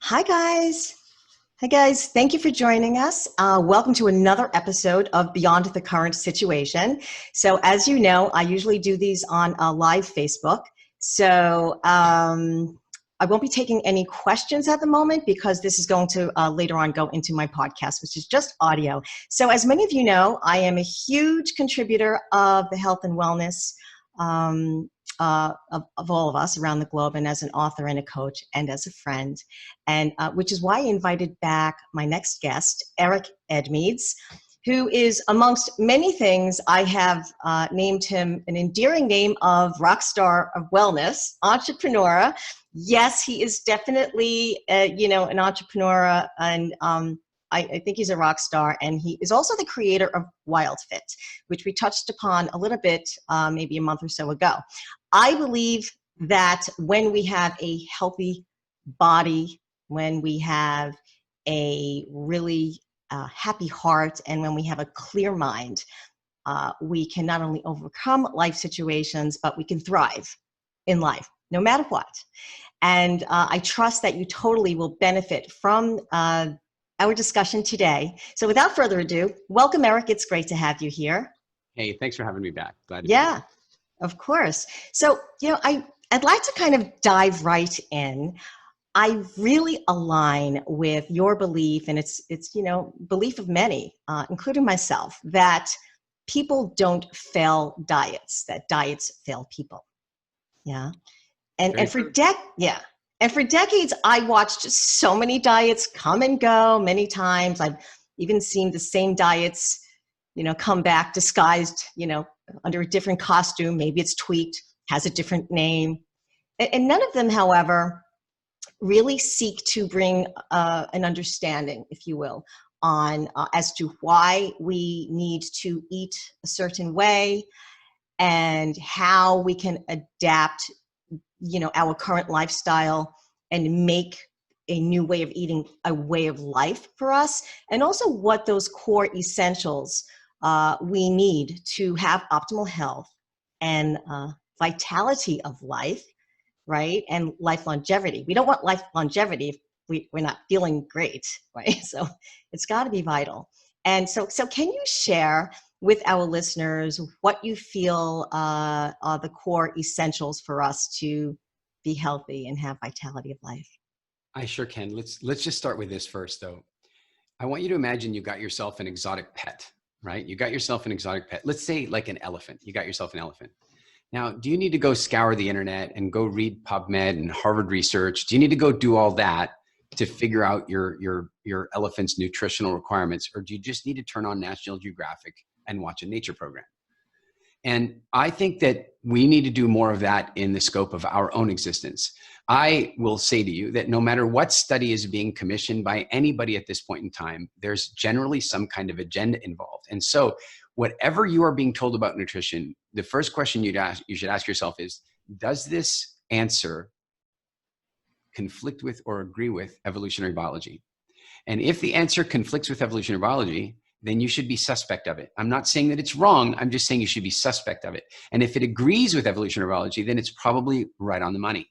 Hi, guys. Hi, guys. Thank you for joining us. Welcome to another episode of Beyond the Current Situation. So, as you know, I usually do these on live Facebook. So, I won't be taking any questions at the moment because this is going to later on go into my podcast, which is just audio. So, as many of you know, I am a huge contributor of the health and wellness of all of us around the globe, and as an author and a coach and as a friend. And which is why I invited back my next guest, Eric Edmeades, who is, amongst many things, I have named him an endearing name of rock star of wellness, entrepreneur. Yes, he is definitely, an entrepreneur, and I think he's a rock star, and he is also the creator of WildFit, which we touched upon a little bit maybe a month or so ago. I believe that when we have a healthy body, when we have a really happy heart, and when we have a clear mind, we can not only overcome life situations, but we can thrive in life, no matter what. And I trust that you totally will benefit from our discussion today. So without further ado, welcome, Eric. It's great to have you here. Hey, thanks for having me back. Glad to be here. Yeah, of course. So, I'd like to kind of dive right in. I really align with your belief, and it's belief of many, including myself, that people don't fail diets, that diets fail people. Yeah. And for decades, I watched so many diets come and go many times. I've even seen the same diets, come back disguised, under a different costume. Maybe it's tweaked, has a different name. And none of them, however, really seek to bring an understanding, if you will, on as to why we need to eat a certain way and how we can adapt, our current lifestyle and make a new way of eating a way of life for us, and also what those core essentials we need to have optimal health and vitality of life, right? And life longevity. We don't want life longevity if we're not feeling great, right? So it's got to be vital. And so can you share with our listeners what you feel are the core essentials for us to be healthy and have vitality of life? I sure can. Let's just start with this first, though. I want you to imagine you got yourself an exotic pet, right? You got yourself an exotic pet. Let's say like an elephant. You got yourself an elephant. Now, do you need to go scour the internet and go read PubMed and Harvard research? Do you need to go do all that to figure out your elephant's nutritional requirements? Or do you just need to turn on National Geographic and watch a nature program? And I think that we need to do more of that in the scope of our own existence. I will say to you that no matter what study is being commissioned by anybody at this point in time, there's generally some kind of agenda involved. And so whatever you are being told about nutrition, the first question you should ask yourself is, does this answer conflict with or agree with evolutionary biology? And if the answer conflicts with evolutionary biology, then you should be suspect of it. I'm not saying that it's wrong. I'm just saying you should be suspect of it. And if it agrees with evolutionary biology, then it's probably right on the money.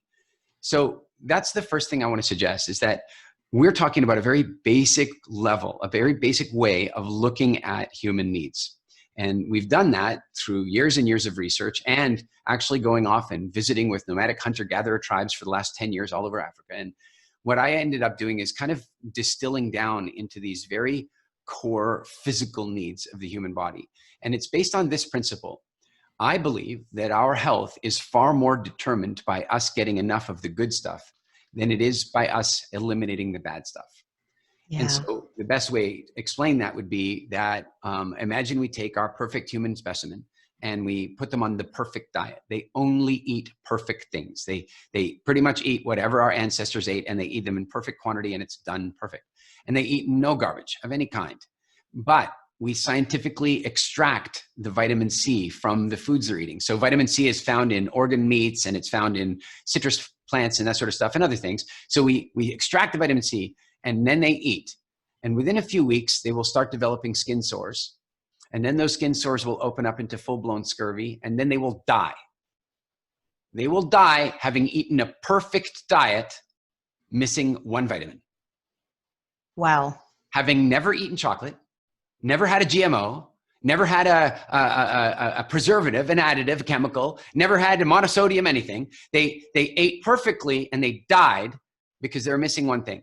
So that's the first thing I want to suggest, is that we're talking about a very basic level, a very basic way of looking at human needs. And we've done that through years and years of research, and actually going off and visiting with nomadic hunter-gatherer tribes for the last 10 years all over Africa. And what I ended up doing is kind of distilling down into these very core physical needs of the human body. And it's based on this principle. I believe that our health is far more determined by us getting enough of the good stuff than it is by us eliminating the bad stuff. Yeah. And so the best way to explain that would be that imagine we take our perfect human specimen and we put them on the perfect diet. They only eat perfect things. They pretty much eat whatever our ancestors ate, and they eat them in perfect quantity, and it's done perfect. And they eat no garbage of any kind. But we scientifically extract the vitamin C from the foods they're eating. So vitamin C is found in organ meats, and it's found in citrus plants and that sort of stuff and other things. So we extract the vitamin C, and then they eat. And within a few weeks, they will start developing skin sores. And then those skin sores will open up into full-blown scurvy, and then they will die. They will die having eaten a perfect diet missing one vitamin. Wow. Having never eaten chocolate, never had a GMO, never had a preservative, an additive, a chemical, never had a monosodium anything. They ate perfectly and they died because they were missing one thing.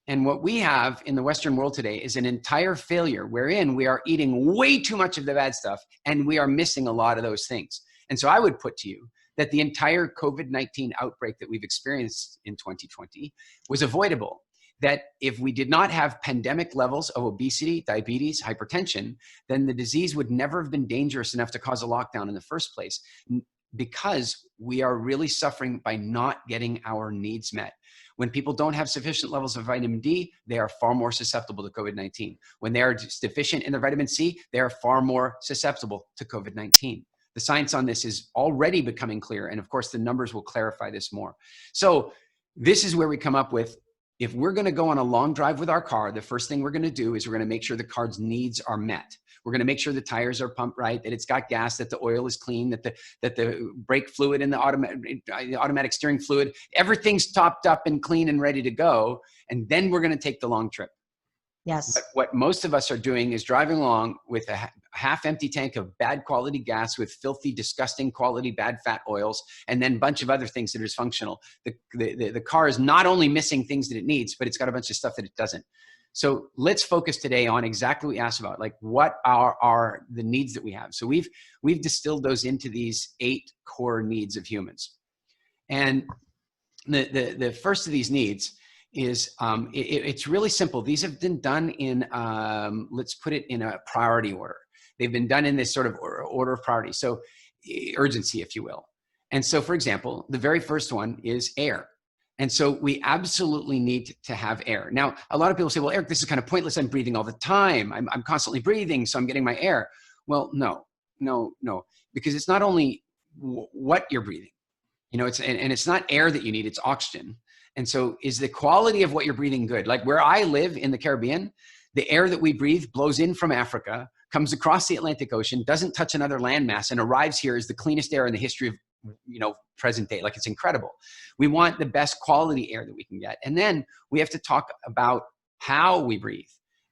And what we have in the Western world today is an entire failure wherein we are eating way too much of the bad stuff and we are missing a lot of those things. And so I would put to you that the entire COVID-19 outbreak that we've experienced in 2020 was avoidable. That if we did not have pandemic levels of obesity, diabetes, hypertension, then the disease would never have been dangerous enough to cause a lockdown in the first place, because we are really suffering by not getting our needs met. When people don't have sufficient levels of vitamin D, they are far more susceptible to COVID-19. When they are deficient in their vitamin C, they are far more susceptible to COVID-19. The science on this is already becoming clear. And of course, the numbers will clarify this more. So this is where we come up with, if we're going to go on a long drive with our car, the first thing we're going to do is we're going to make sure the car's needs are met. We're going to make sure the tires are pumped right, that it's got gas, that the oil is clean, that the brake fluid and the automatic steering fluid, everything's topped up and clean and ready to go. And then we're going to take the long trip. Yes. But what most of us are doing is driving along with a half-empty tank of bad quality gas with filthy, disgusting quality, bad fat oils, and then a bunch of other things that are dysfunctional. The car is not only missing things that it needs, but it's got a bunch of stuff that it doesn't. So let's focus today on exactly what you asked about, like what are the needs that we have. So we've distilled those into these 8 core needs of humans. And the first of these needs is, it's really simple. These have been done in, let's put it in a priority order. They've been done in this sort of order of priority. So urgency, if you will. And so, for example, the very first one is air. And so we absolutely need to have air. Now, a lot of people say, well, Eric, this is kind of pointless. I'm breathing all the time. I'm constantly breathing, so I'm getting my air. Well, no, because it's not only what you're breathing, you know, and it's not air that you need, it's oxygen. And so is the quality of what you're breathing good? Like where I live in the Caribbean, the air that we breathe blows in from Africa, comes across the Atlantic Ocean, doesn't touch another landmass, and arrives here as the cleanest air in the history of, you know, present day. Like, it's incredible. We want the best quality air that we can get. And then we have to talk about how we breathe.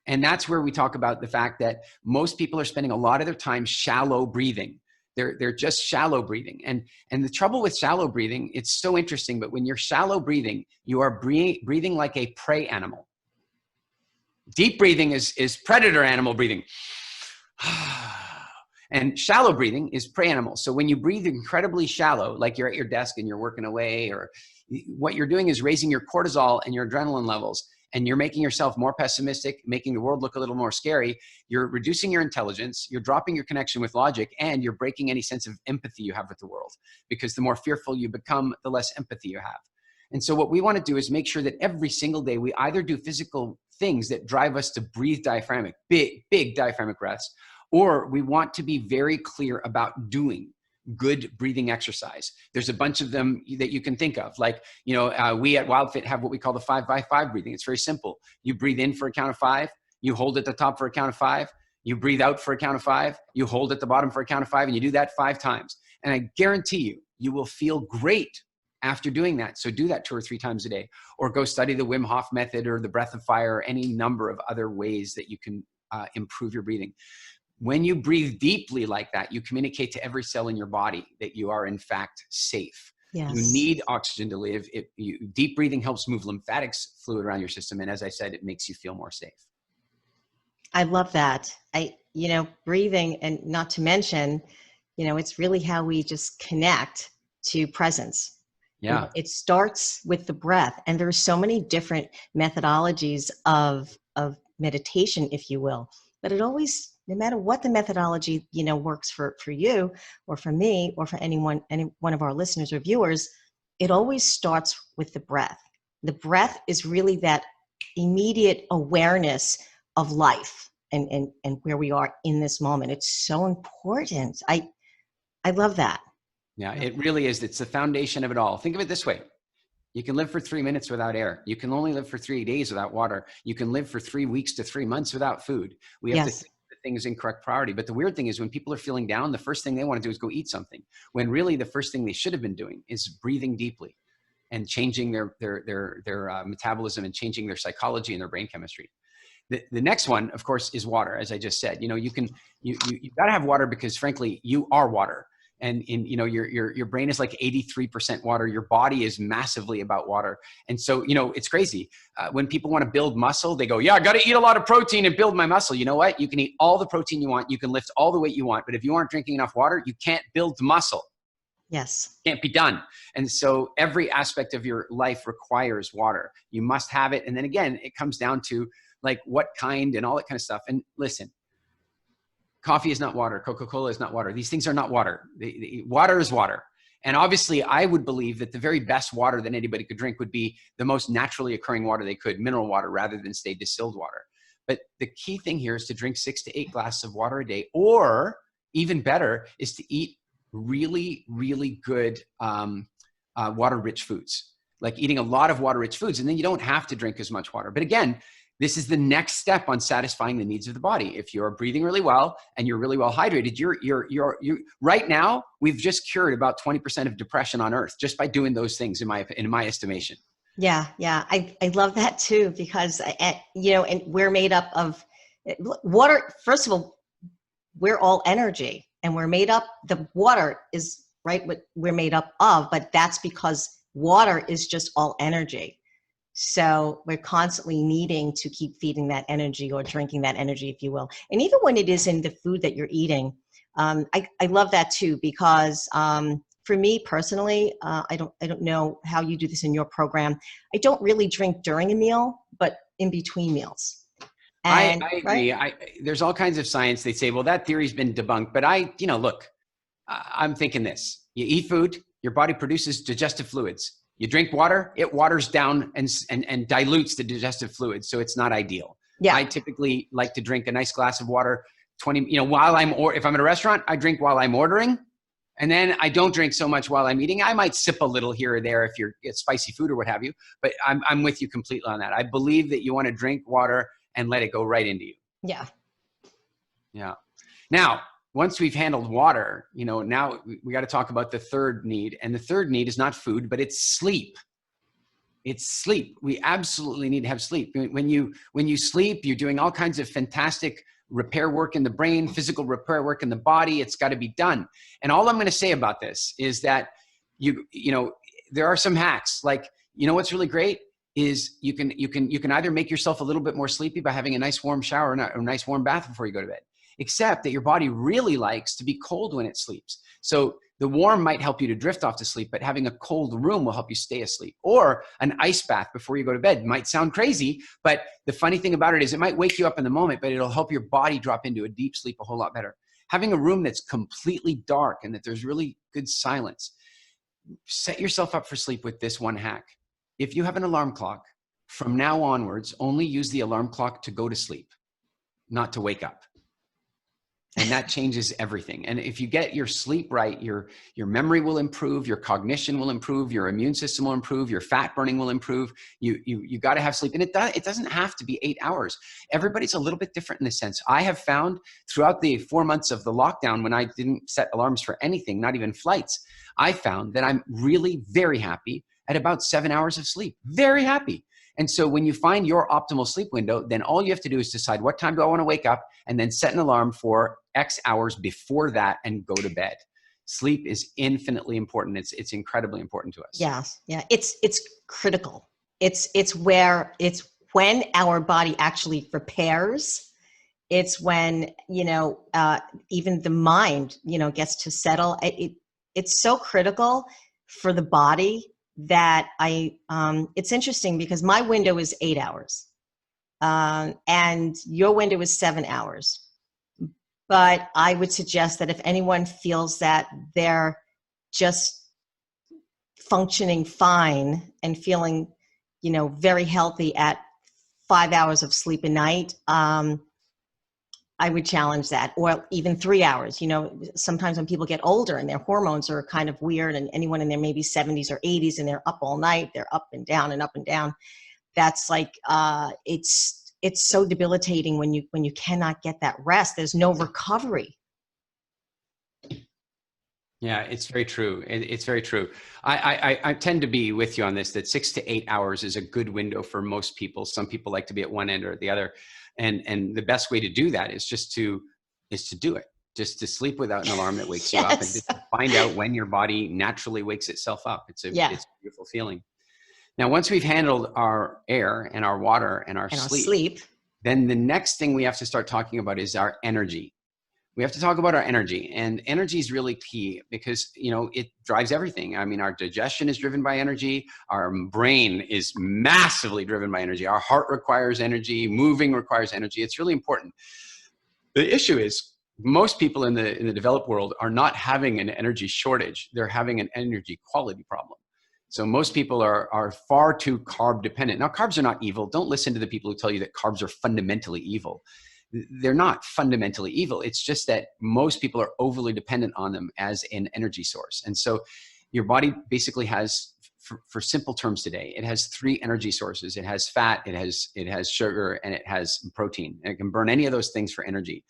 And that's where we talk about the fact that most people are spending a lot of their time shallow breathing. They're just shallow breathing. And the trouble with shallow breathing, it's so interesting, but when you're shallow breathing, you are breathing like a prey animal. Deep breathing is predator animal breathing. And shallow breathing is prey animal. So when you breathe incredibly shallow, like you're at your desk and you're working away, or what you're doing is raising your cortisol and your adrenaline levels, and you're making yourself more pessimistic, making the world look a little more scary. You're reducing your intelligence, you're dropping your connection with logic, and you're breaking any sense of empathy you have with the world. Because the more fearful you become, the less empathy you have. And so what we want to do is make sure that every single day we either do physical things that drive us to breathe diaphragmic, big diaphragmic breaths, or we want to be very clear about doing good breathing exercise. There's a bunch of them that you can think of. Like, you know, we at WildFit have what we call the 5x5 breathing. It's very simple. You breathe in for a count of 5, you hold at the top for a count of 5, you breathe out for a count of 5, you hold at the bottom for a count of 5, and you do that 5 times. And I guarantee you, you will feel great after doing that. So do that 2 or 3 times a day, or go study the Wim Hof method or the breath of fire, or any number of other ways that you can improve your breathing. When you breathe deeply like that, you communicate to every cell in your body that you are in fact safe. Yes. You need oxygen to live. Deep breathing helps move lymphatic fluid around your system. And as I said, it makes you feel more safe. I love that. Breathing, and not to mention, it's really how we just connect to presence. Yeah. It starts with the breath, and there's so many different methodologies of meditation, if you will, but it always, no matter what the methodology, works for you or for me or for any one of our listeners or viewers, it always starts with the breath. The breath is really that immediate awareness of life and where we are in this moment. It's so important. I love that. Yeah, it really is. It's the foundation of it all. Think of it this way. You can live for 3 minutes without air. You can only live for 3 days without water. You can live for 3 weeks to 3 months without food. We have to think the things in correct priority. But the weird thing is, when people are feeling down, the first thing they want to do is go eat something, when really the first thing they should have been doing is breathing deeply. and changing their metabolism and changing their psychology and their brain chemistry. The next one, of course, is water. As I just said, you got to have water because, frankly, you are water. And your brain is like 83% water. Your body is massively about water. And so, it's crazy. When people want to build muscle, they go, yeah, I got to eat a lot of protein and build my muscle. You know what? You can eat all the protein you want. You can lift all the weight you want. But if you aren't drinking enough water, you can't build muscle. Yes. Can't be done. And so every aspect of your life requires water. You must have it. And then again, it comes down to like what kind and all that kind of stuff. And listen, coffee is not water. Coca-Cola is not water. These things are not water. Water is water. And obviously I would believe that the very best water that anybody could drink would be the most naturally occurring water they could, mineral water, rather than stay distilled water. But the key thing here is to drink 6 to 8 glasses of water a day, or even better is to eat really, really good water-rich foods, like eating a lot of water-rich foods. And then you don't have to drink as much water. But again, this is the next step on satisfying the needs of the body. If you're breathing really well and you're really well hydrated, you're right now, we've just cured about 20% of depression on earth just by doing those things in my estimation. Yeah. I love that too, because, and we're made up of water. First of all, we're all energy, and the water is right what we're made up of, but that's because water is just all energy. So we're constantly needing to keep feeding that energy or drinking that energy, if you will. And even when it is in the food that you're eating, I love that too, because for me personally, I don't know how you do this in your program. I don't really drink during a meal, but in between meals. And, I agree. right? There's all kinds of science. They say, well, that theory's been debunked. But look, I'm thinking this. You eat food, your body produces digestive fluids. You drink water, it waters down and dilutes the digestive fluids. So it's not ideal. Yeah. I typically like to drink a nice glass of water, if I'm at a restaurant, I drink while I'm ordering. And then I don't drink so much while I'm eating. I might sip a little here or there if it's spicy food or what have you. But I'm with you completely on that. I believe that you want to drink water and let it go right into you. Yeah. Yeah. Now, once we've handled water, now we got to talk about the third need. And the third need is not food, but it's sleep. It's sleep. We absolutely need to have sleep. When you sleep, you're doing all kinds of fantastic repair work in the brain, physical repair work in the body. It's got to be done. And all I'm going to say about this is that there are some hacks. Like, what's really great is you can either make yourself a little bit more sleepy by having a nice warm shower or a nice warm bath before you go to bed. Except that your body really likes to be cold when it sleeps. So the warm might help you to drift off to sleep, but having a cold room will help you stay asleep. Or an ice bath before you go to bed might sound crazy, but the funny thing about it is it might wake you up in the moment, but it'll help your body drop into a deep sleep a whole lot better. Having a room that's completely dark and that there's really good silence. Set yourself up for sleep with this one hack. If you have an alarm clock, from now onwards, only use the alarm clock to go to sleep, not to wake up. And that changes everything. And if you get your sleep right, your memory will improve, your cognition will improve, your immune system will improve, your fat burning will improve. You got to have sleep. And it doesn't have to be 8 hours. Everybody's a little bit different in this sense. I have found throughout the 4 months of the lockdown, when I didn't set alarms for anything, not even flights, I found that I'm really very happy at about 7 hours of sleep. Very happy. And so when you find your optimal sleep window, then all you have to do is decide what time do I want to wake up and then set an alarm for X hours before that and go to bed. Sleep is infinitely important. It's incredibly important to us. Yes. Yeah. It's critical. It's when our body actually repairs. It's when, even the mind, gets to settle. It's so critical for the body that it's interesting because my window is 8 hours and your window is 7 hours. But I would suggest that if anyone feels that they're just functioning fine and feeling, very healthy at 5 hours of sleep a night, I would challenge that, or even 3 hours. Sometimes when people get older and their hormones are kind of weird, and anyone in their maybe 70s or 80s and they're up all night, they're up and down and up and down. That's like, it's so debilitating when you cannot get that rest. There's no recovery. Yeah, it's very true. It's very true. I tend to be with you on this, that 6 to 8 hours is a good window for most people. Some people like to be at one end or the other. And the best way to do that is to do it. Just to sleep without an alarm that wakes you up, and Yes. just to find out when your body naturally wakes itself up. Yeah. It's a beautiful feeling. Now, once we've handled our air and our water and our And our sleep, sleep. then the next thing we have to start talking about is our energy. We have to talk about our energy, and energy is really key because, it drives everything. I mean, our digestion is driven by energy. Our brain is massively driven by energy. Our heart requires energy. Moving requires energy. It's really important. The issue is most people in the developed world are not having an energy shortage. They're having an energy quality problem. So most people are far too carb dependent. Now, carbs are not evil. Don't listen to the people who tell you that carbs are fundamentally evil. They're not fundamentally evil. It's just that most people are overly dependent on them as an energy source. And so your body basically has, for simple terms today, it has three energy sources. It has fat, it has sugar, and it has protein. And it can burn any of those things for energy.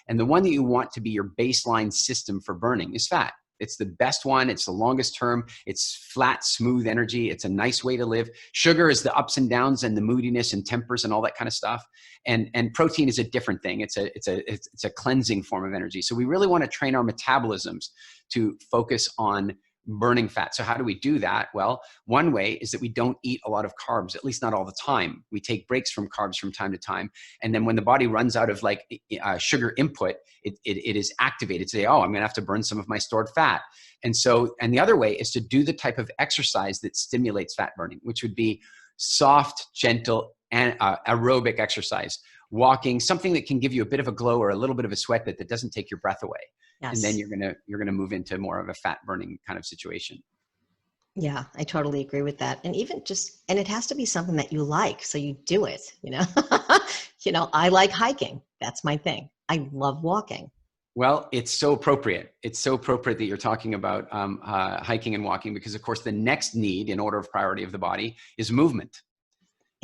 And the one that you want to be your baseline system for burning is fat. It's the best one. It's the longest term. It's flat, smooth energy. It's a nice way to live. Sugar is the ups and downs and the moodiness and tempers and all that kind of stuff. And protein is a different thing. It's a cleansing form of energy. So we really want to train our metabolisms to focus on burning fat. So how do we do that? Well, one way is that we don't eat a lot of carbs, at least not all the time. We take breaks from carbs from time to time. And then when the body runs out of sugar input, it is activated to say, oh, I'm going to have to burn some of my stored fat. And the other way is to do the type of exercise that stimulates fat burning, which would be soft, gentle, and aerobic exercise, walking, something that can give you a bit of a glow or a little bit of a sweat that doesn't take your breath away. Yes. And then you're gonna move into more of a fat burning kind of situation. Yeah, I totally agree with that. And and it has to be something that you like, so you do it, I like hiking. That's my thing. I love walking. Well, it's so appropriate. It's so appropriate that you're talking about hiking and walking, because of course the next need in order of priority of the body is movement.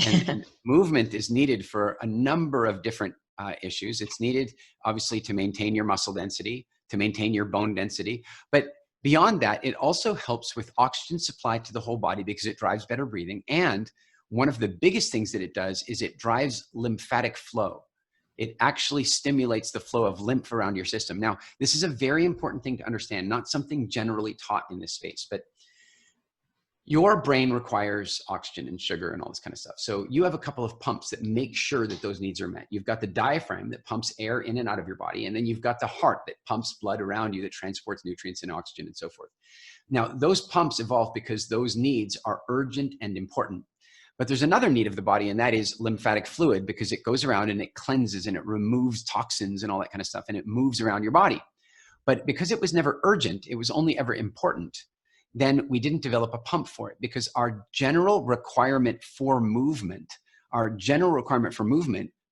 And movement is needed for a number of different issues. It's needed obviously to maintain your muscle density, to maintain your bone density. But beyond that, it also helps with oxygen supply to the whole body because it drives better breathing. And one of the biggest things that it does is it drives lymphatic flow. It actually stimulates the flow of lymph around your system. Now, this is a very important thing to understand, not something generally taught in this space, but your brain requires oxygen and sugar and all this kind of stuff. So you have a couple of pumps that make sure that those needs are met. You've got the diaphragm that pumps air in and out of your body. And then you've got the heart that pumps blood around you that transports nutrients and oxygen and so forth. Now, those pumps evolved because those needs are urgent and important. But there's another need of the body, and that is lymphatic fluid, because it goes around and it cleanses and it removes toxins and all that kind of stuff, and it moves around your body. But because it was never urgent, it was only ever important, then we didn't develop a pump for it, because our general requirement for movement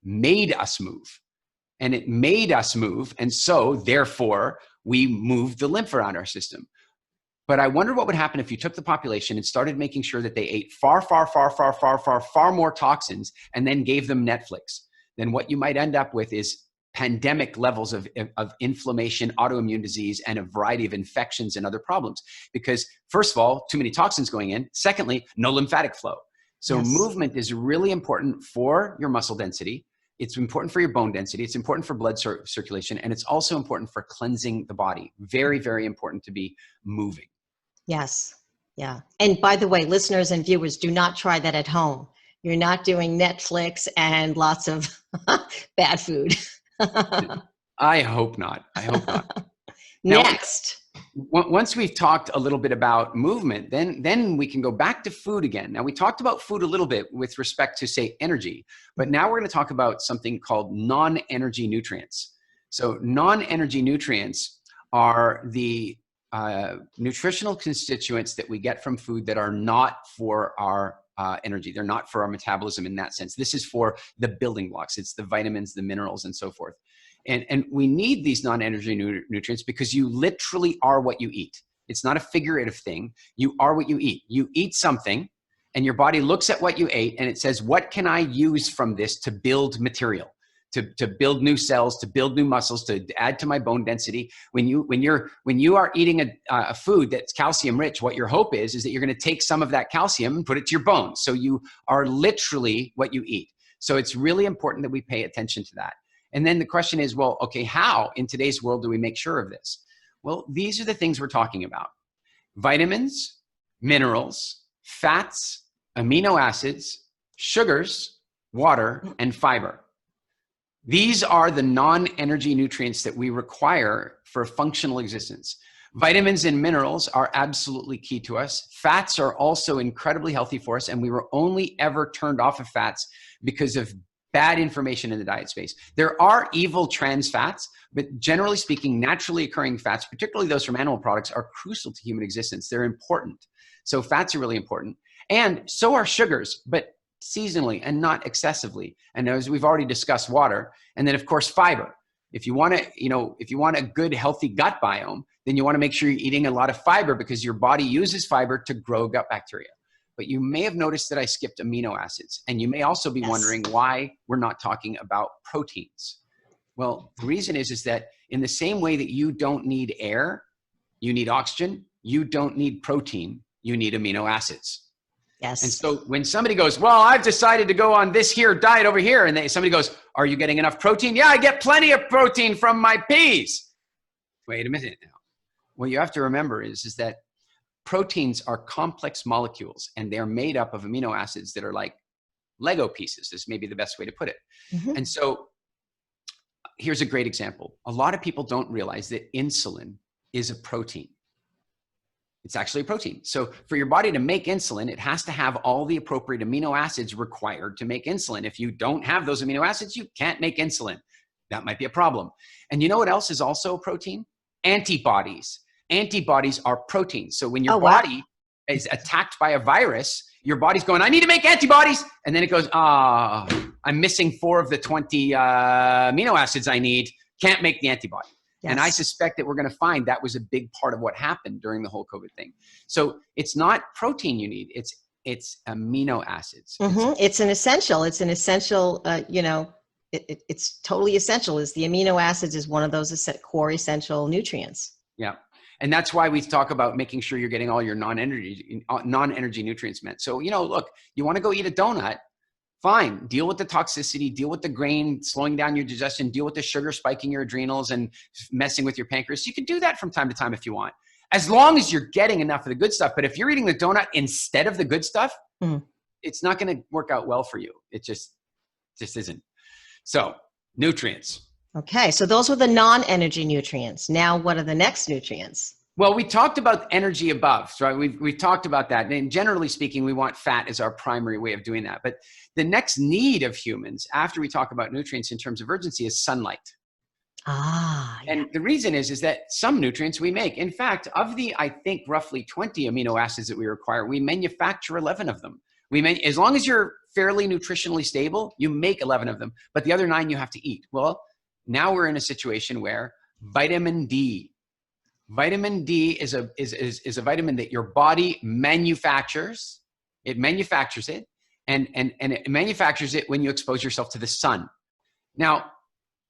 made us move. And it made us move. And so therefore we moved the lymph around our system. But I wonder what would happen if you took the population and started making sure that they ate far more toxins and then gave them Netflix. Then what you might end up with is pandemic levels of inflammation, autoimmune disease, and a variety of infections and other problems. Because first of all, too many toxins going in. Secondly, no lymphatic flow. So Yes. Movement is really important for your muscle density. It's important for your bone density. It's important for blood circulation. And it's also important for cleansing the body. Very, very important to be moving. Yes. Yeah. And by the way, listeners and viewers, do not try that at home. You're not doing Netflix and lots of bad food. I hope not. I hope not. Next. Once we've talked a little bit about movement, then we can go back to food again. Now, we talked about food a little bit with respect to, say, energy, but now we're going to talk about something called non-energy nutrients. So non-energy nutrients are the nutritional constituents that we get from food that are not for our energy. They're not for our metabolism in that sense. This is for the building blocks. It's the vitamins, the minerals, and so forth. And we need these non-energy nutrients because you literally are what you eat. It's not a figurative thing. You are what you eat. You eat something and your body looks at what you ate and it says, what can I use from this to build material? to build new cells, to build new muscles, to add to my bone density. When you are eating a food that's calcium rich, what your hope is that you're going to take some of that calcium and put it to your bones. So you are literally what you eat. So it's really important that we pay attention to that. And then the question is, well, okay, how in today's world do we make sure of this? Well, these are the things we're talking about: vitamins, minerals, fats, amino acids, sugars, water, and fiber. These are the non-energy nutrients that we require for functional existence. Vitamins and minerals are absolutely key to us. Fats are also incredibly healthy for us, and we were only ever turned off of fats because of bad information in the diet space. There are evil trans fats, but generally speaking, naturally occurring fats, particularly those from animal products, are crucial to human existence. They're important. So fats are really important. And so are sugars, but seasonally and not excessively. And as we've already discussed, water. And then of course, fiber. If you want a good, healthy gut biome, then you want to make sure you're eating a lot of fiber, because your body uses fiber to grow gut bacteria. But you may have noticed that I skipped amino acids. And you may also be wondering why we're not talking about proteins. Well, the reason is that in the same way that you don't need air, you need oxygen, you don't need protein, you need amino acids. Yes. And so when somebody goes, well, I've decided to go on this here diet over here, and somebody goes, are you getting enough protein? Yeah, I get plenty of protein from my peas. Wait a minute now. What you have to remember is that proteins are complex molecules, and they're made up of amino acids that are like Lego pieces, is maybe the best way to put it. Mm-hmm. And so here's a great example. A lot of people don't realize that insulin is a protein. It's actually a protein. So for your body to make insulin, it has to have all the appropriate amino acids required to make insulin. If you don't have those amino acids, you can't make insulin. That might be a problem. And you know what else is also a protein? Antibodies. Antibodies are proteins. So when your body is attacked by a virus, your body's going, I need to make antibodies. And then it goes, I'm missing 4 of the 20 amino acids I need. Can't make the antibody. Yes. And I suspect that we're going to find that was a big part of what happened during the whole COVID thing. So it's not protein you need. It's amino acids. Mm-hmm. It's an essential. It's an essential, it's totally essential. Is the amino acids is one of those core essential nutrients. Yeah. And that's why we talk about making sure you're getting all your non-energy nutrients met. So, look, you want to go eat a donut, fine. Deal with the toxicity, deal with the grain slowing down your digestion, deal with the sugar spiking your adrenals and messing with your pancreas. You can do that from time to time if you want, as long as you're getting enough of the good stuff. But if you're eating the donut instead of the good stuff, it's not going to work out well for you. It just isn't. So nutrients. Okay. So those were the non-energy nutrients. Now, what are the next nutrients? Well, we talked about energy above, right? We've talked about that. And generally speaking, we want fat as our primary way of doing that. But the next need of humans, after we talk about nutrients in terms of urgency, is sunlight. Yeah. And the reason is that some nutrients we make. In fact, of the, I think, roughly 20 amino acids that we require, we manufacture 11 of them. As long as you're fairly nutritionally stable, you make 11 of them. But the other 9 you have to eat. Well, now we're in a situation where vitamin D is a vitamin that your body manufactures. It manufactures it, and it manufactures it when you expose yourself to the sun. Now,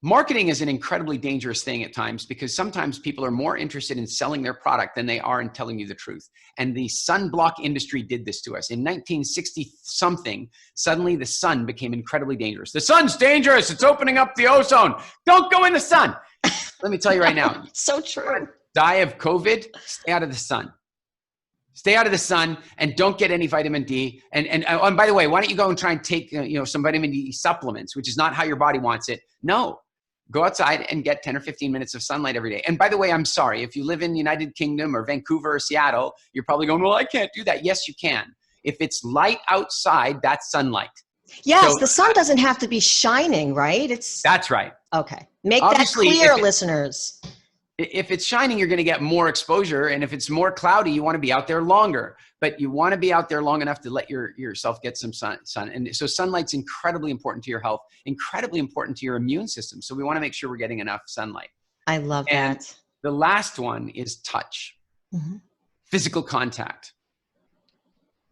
marketing is an incredibly dangerous thing at times, because sometimes people are more interested in selling their product than they are in telling you the truth. And the sunblock industry did this to us. In 1960 something, suddenly the sun became incredibly dangerous. The sun's dangerous. It's opening up the ozone. Don't go in the sun. Let me tell you right now. So true. Die of COVID, stay out of the sun. Stay out of the sun and don't get any vitamin D. And by the way, why don't you go and try and take some vitamin D supplements, which is not how your body wants it. No, go outside and get 10 or 15 minutes of sunlight every day. And by the way, I'm sorry, if you live in the United Kingdom or Vancouver or Seattle, you're probably going, well, I can't do that. Yes, you can. If it's light outside, that's sunlight. Yes, so, the sun doesn't have to be shining, right? That's right. Okay. Make that clear, listeners. If it's shining, you're going to get more exposure. And if it's more cloudy, you want to be out there longer. But you want to be out there long enough to let yourself get some sun. And so sunlight's incredibly important to your health, incredibly important to your immune system. So we want to make sure we're getting enough sunlight. I love and that. The last one is touch. Mm-hmm. Physical contact.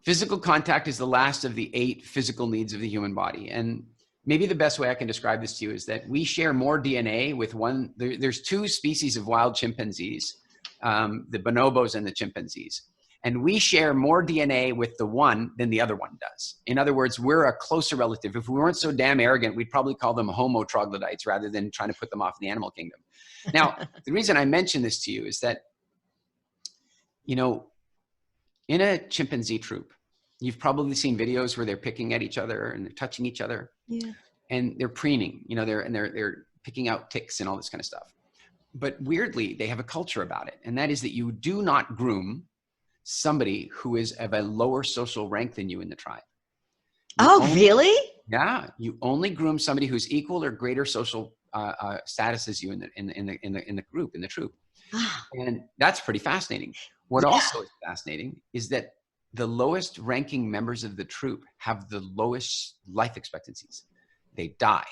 Physical contact is the last of the 8 physical needs of the human body. And maybe the best way I can describe this to you is that we share more DNA with there's two species of wild chimpanzees, the bonobos and the chimpanzees. And we share more DNA with the one than the other one does. In other words, we're a closer relative. If we weren't so damn arrogant, we'd probably call them Homo troglodytes rather than trying to put them off in the animal kingdom. Now, the reason I mention this to you is that, you know, in a chimpanzee troop, you've probably seen videos where they're picking at each other and they're touching each other. Yeah. And they're preening, you know, they're picking out ticks and all this kind of stuff. But weirdly, they have a culture about it. And that is that you do not groom somebody who is of a lower social rank than you in the tribe. Really? Yeah. You only groom somebody who's equal or greater social status as you in the group, in the troop. And that's pretty fascinating. What also is fascinating is that the lowest ranking members of the troop have the lowest life expectancies. They die.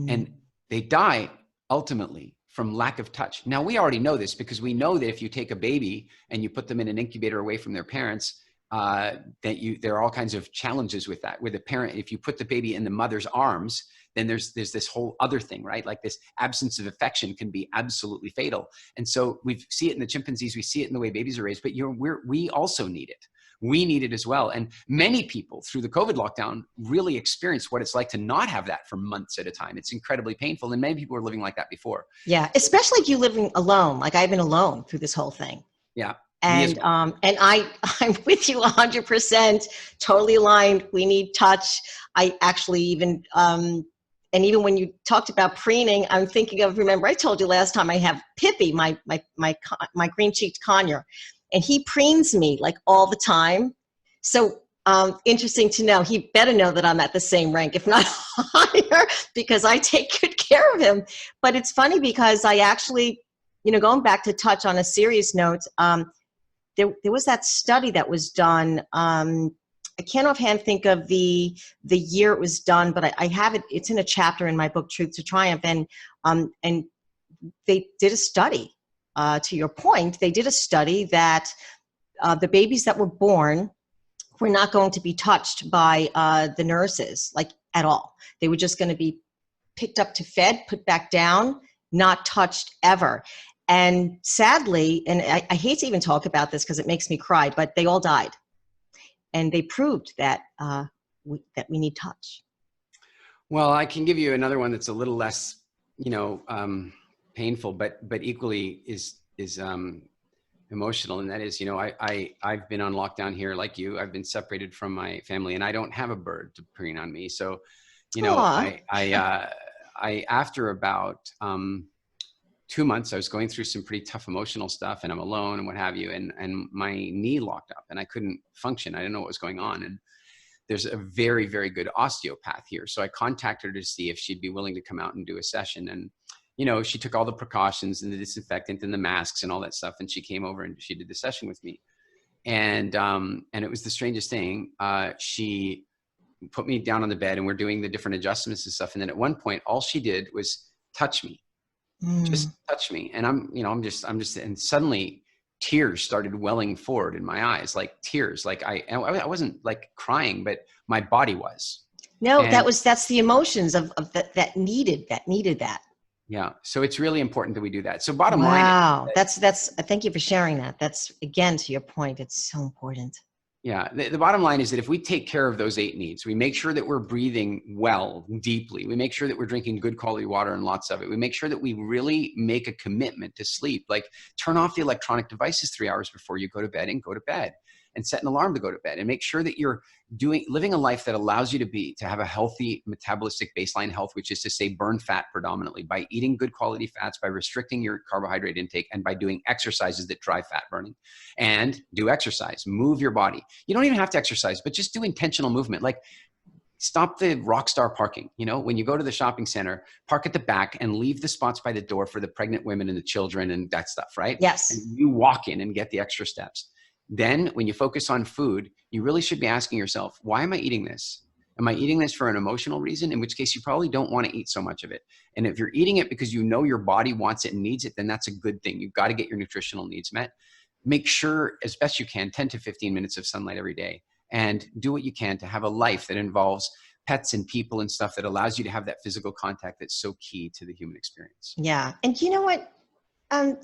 And they die ultimately from lack of touch. Now, we already know this because we know that if you take a baby and you put them in an incubator away from their parents, there are all kinds of challenges with that. With a parent, if you put the baby in the mother's arms, then there's this whole other thing, right? Like this absence of affection can be absolutely fatal. And so we see it in the chimpanzees, we see it in the way babies are raised, but we also need it. We need it as well. And many people through the COVID lockdown really experienced what it's like to not have that for months at a time. It's incredibly painful. And many people were living like that before. Yeah. Especially if you're living alone. Like I've been alone through this whole thing. Yeah. And I'm with you 100%, totally aligned. We need touch. I actually even, and even when you talked about preening, I'm thinking of, remember I told you last time I have Pippi, my green-cheeked conure, and he preens me like all the time. So interesting to know. He better know that I'm at the same rank, if not higher, because I take good care of him. But it's funny because I actually, you know, going back to touch on a serious note, there was that study that was done. I can't offhand think of the year it was done, but I have it. It's in a chapter in my book, Truth to Triumph, and they did a study. To your point, they did a study that the babies that were born were not going to be touched by the nurses, like at all. They were just going to be picked up to fed, put back down, not touched ever. And sadly, and I hate to even talk about this because it makes me cry, but they all died. And they proved that we need touch. Well, I can give you another one that's a little less, you know, painful, but equally is emotional. And that is, you know, I've been on lockdown here like you. I've been separated from my family, and I don't have a bird to preen on me. So, you know, I after about 2 months, I was going through some pretty tough emotional stuff, and I'm alone and what have you. And my knee locked up and I couldn't function. I didn't know what was going on. And there's a very, very good osteopath here. So I contacted her to see if she'd be willing to come out and do a session. And, you know, she took all the precautions and the disinfectant and the masks and all that stuff. And she came over and she did the session with me. And it was the strangest thing. She put me down on the bed and we're doing the different adjustments and stuff. And then at one point, all she did was touch me. Just touch me. And I'm just, and suddenly tears started welling forward in my eyes, like tears. Like I wasn't like crying, but my body was. No, and that's the emotions of that needed that. Yeah. So it's really important that we do that. So bottom line. Wow. That's, thank you for sharing that. That's, again, to your point, it's so important. Yeah. The bottom line is that if we take care of those 8 needs, we make sure that we're breathing well, deeply. We make sure that we're drinking good quality water and lots of it. We make sure that we really make a commitment to sleep. Like turn off the electronic devices 3 hours before you go to bed and go to bed, and set an alarm to go to bed, and make sure that you're living a life that allows you to have a healthy metabolistic baseline health, which is to say burn fat predominantly by eating good quality fats, by restricting your carbohydrate intake, and by doing exercises that drive fat burning. And do exercise, move your body. You don't even have to exercise, but just do intentional movement. Like stop the rock star parking. You know, when you go to the shopping center, park at the back and leave the spots by the door for the pregnant women and the children and that stuff, right? Yes. And you walk in and get the extra steps. Then when you focus on food, you really should be asking yourself, why am I eating this? Am I eating this for an emotional reason? In which case you probably don't want to eat so much of it. And if you're eating it because you know your body wants it and needs it, then that's a good thing. You've got to get your nutritional needs met. Make sure as best you can, 10 to 15 minutes of sunlight every day, and do what you can to have a life that involves pets and people and stuff that allows you to have that physical contact that's so key to the human experience. Yeah. And you know what? Um,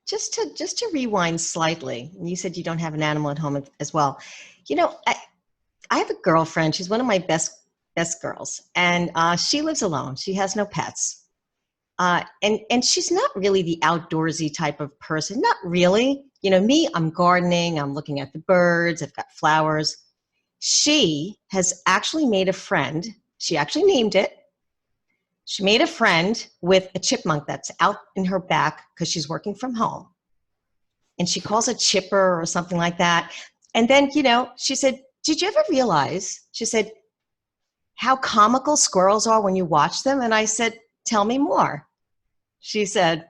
just to rewind slightly, you said you don't have an animal at home as well. You know, I have a girlfriend. She's one of my best girls, and she lives alone. She has no pets, and she's not really the outdoorsy type of person. Not really. You know, me, I'm gardening. I'm looking at the birds. I've got flowers. She has actually made a friend. She actually named it. She made a friend with a chipmunk that's out in her back because she's working from home. And she calls it Chipper or something like that. And then, you know, she said, did you ever realize, she said, how comical squirrels are when you watch them? And I said, tell me more. She said,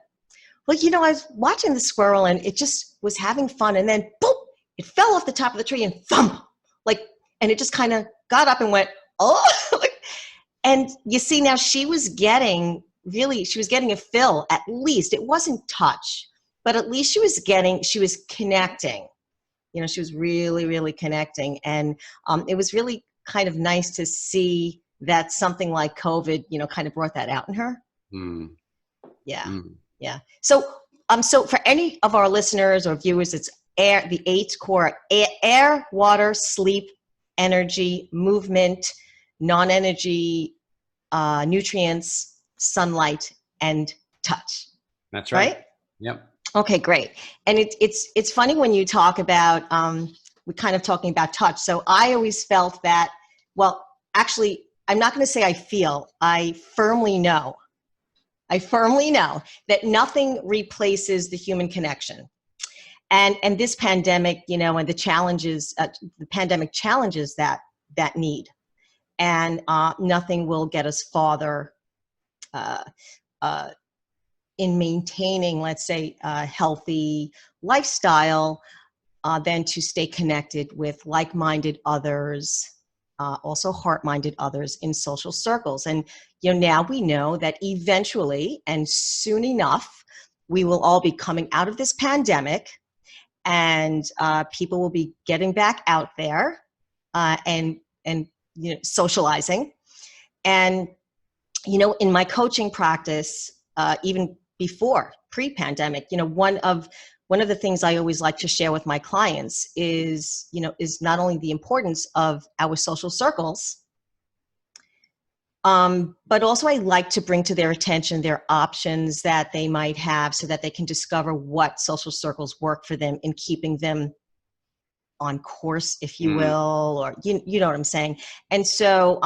well, you know, I was watching the squirrel and it just was having fun. And then, boom, it fell off the top of the tree and thump, like, and it just kind of got up and went, oh, and you see now she was getting a fill at least. It wasn't touch, but at least she was connecting. You know, she was really, really connecting. And it was really kind of nice to see that something like COVID, you know, kind of brought that out in her. Mm. Yeah. Mm. Yeah. So for any of our listeners or viewers, it's the 8 core: air, water, sleep, energy, movement, non-energy, nutrients, sunlight, and touch. That's right. Right? Yep. Okay, great. And it's funny when you talk about, we're kind of talking about touch. So I always felt that, well, actually, I'm not going to say I firmly know that nothing replaces the human connection. And this pandemic, you know, and the challenges, the pandemic challenges that need. And nothing will get us farther in maintaining, let's say, a healthy lifestyle than to stay connected with like-minded others, also heart-minded others in social circles. And you know, now we know that eventually and soon enough, we will all be coming out of this pandemic, and people will be getting back out there and you know, socializing. And you know, in my coaching practice, even before pre-pandemic, you know, one of the things I always like to share with my clients is, you know, is not only the importance of our social circles, but also I like to bring to their attention their options that they might have so that they can discover what social circles work for them in keeping them on course, if you will, or you know what I'm saying. And so,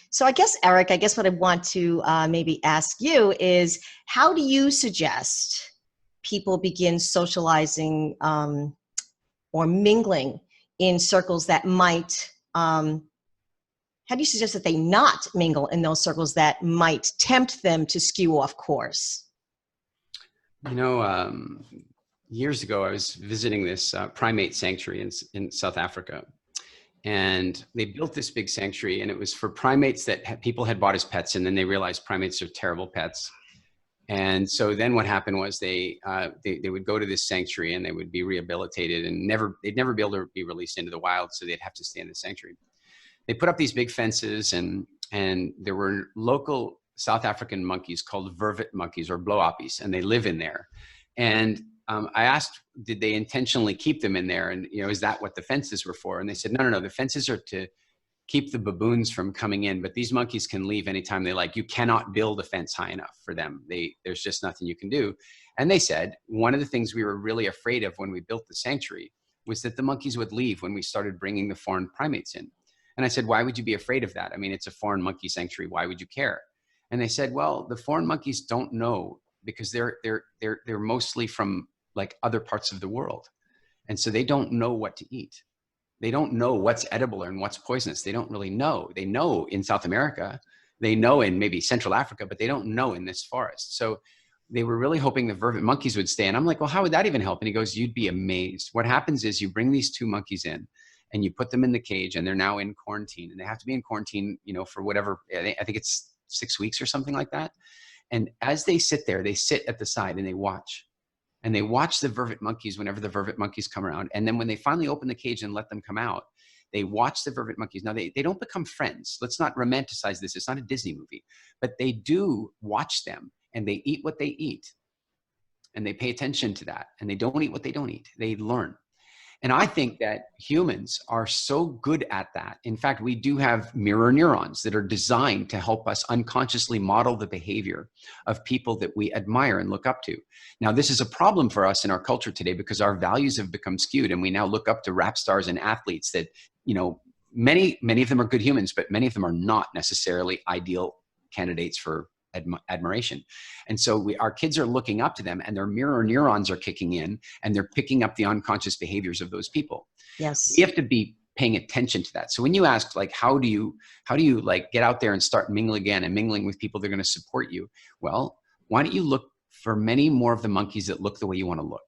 so I guess, Eric, I guess what I want to maybe ask you is, how do you suggest people begin socializing or mingling in circles that might, how do you suggest that they not mingle in those circles that might tempt them to skew off course? You know, years ago, I was visiting this primate sanctuary in South Africa. And they built this big sanctuary, and it was for primates that people had bought as pets, and then they realized primates are terrible pets. And so then what happened was they would go to this sanctuary and they would be rehabilitated, and they'd never be able to be released into the wild, so they'd have to stay in the sanctuary. They put up these big fences, and there were local South African monkeys called vervet monkeys or blow-oppies, and they live in there. And I asked, did they intentionally keep them in there? And, you know, is that what the fences were for? And they said, no, the fences are to keep the baboons from coming in, but these monkeys can leave anytime they like. You cannot build a fence high enough for them. There's just nothing you can do. And they said, one of the things we were really afraid of when we built the sanctuary was that the monkeys would leave when we started bringing the foreign primates in. And I said, why would you be afraid of that? I mean, it's a foreign monkey sanctuary. Why would you care? And they said, well, the foreign monkeys don't know, because they're mostly from like other parts of the world. And so they don't know what to eat. They don't know what's edible and what's poisonous. They don't really know. They know in South America, they know in maybe Central Africa, but they don't know in this forest. So they were really hoping the vervet monkeys would stay. And I'm like, well, how would that even help? And he goes, you'd be amazed. What happens is you bring these 2 monkeys in and you put them in the cage, and they're now in quarantine, and they have to be in quarantine, you know, for whatever, I think it's 6 weeks or something like that. And as they sit there, they sit at the side and they watch. And they watch the vervet monkeys whenever the vervet monkeys come around. And then when they finally open the cage and let them come out, They watch the vervet monkeys. Now, they don't become friends. Let's not romanticize this. It's not a Disney movie. But they do watch them, and they eat what they eat. And they pay attention to that. And they don't eat what they don't eat. They learn. And I think that humans are so good at that. In fact, we do have mirror neurons that are designed to help us unconsciously model the behavior of people that we admire and look up to. Now, this is a problem for us in our culture today because our values have become skewed, and we now look up to rap stars and athletes that, many of them are good humans, but many of them are not necessarily ideal candidates for admiration. And so our kids are looking up to them, and their mirror neurons are kicking in, and they're picking up the unconscious behaviors of those people. Yes. We have to be paying attention to that. So when you ask, like, how do you like get out there and start mingling again and mingling with people that are going to support you? Well, why don't you look for many more of the monkeys that look the way you want to look?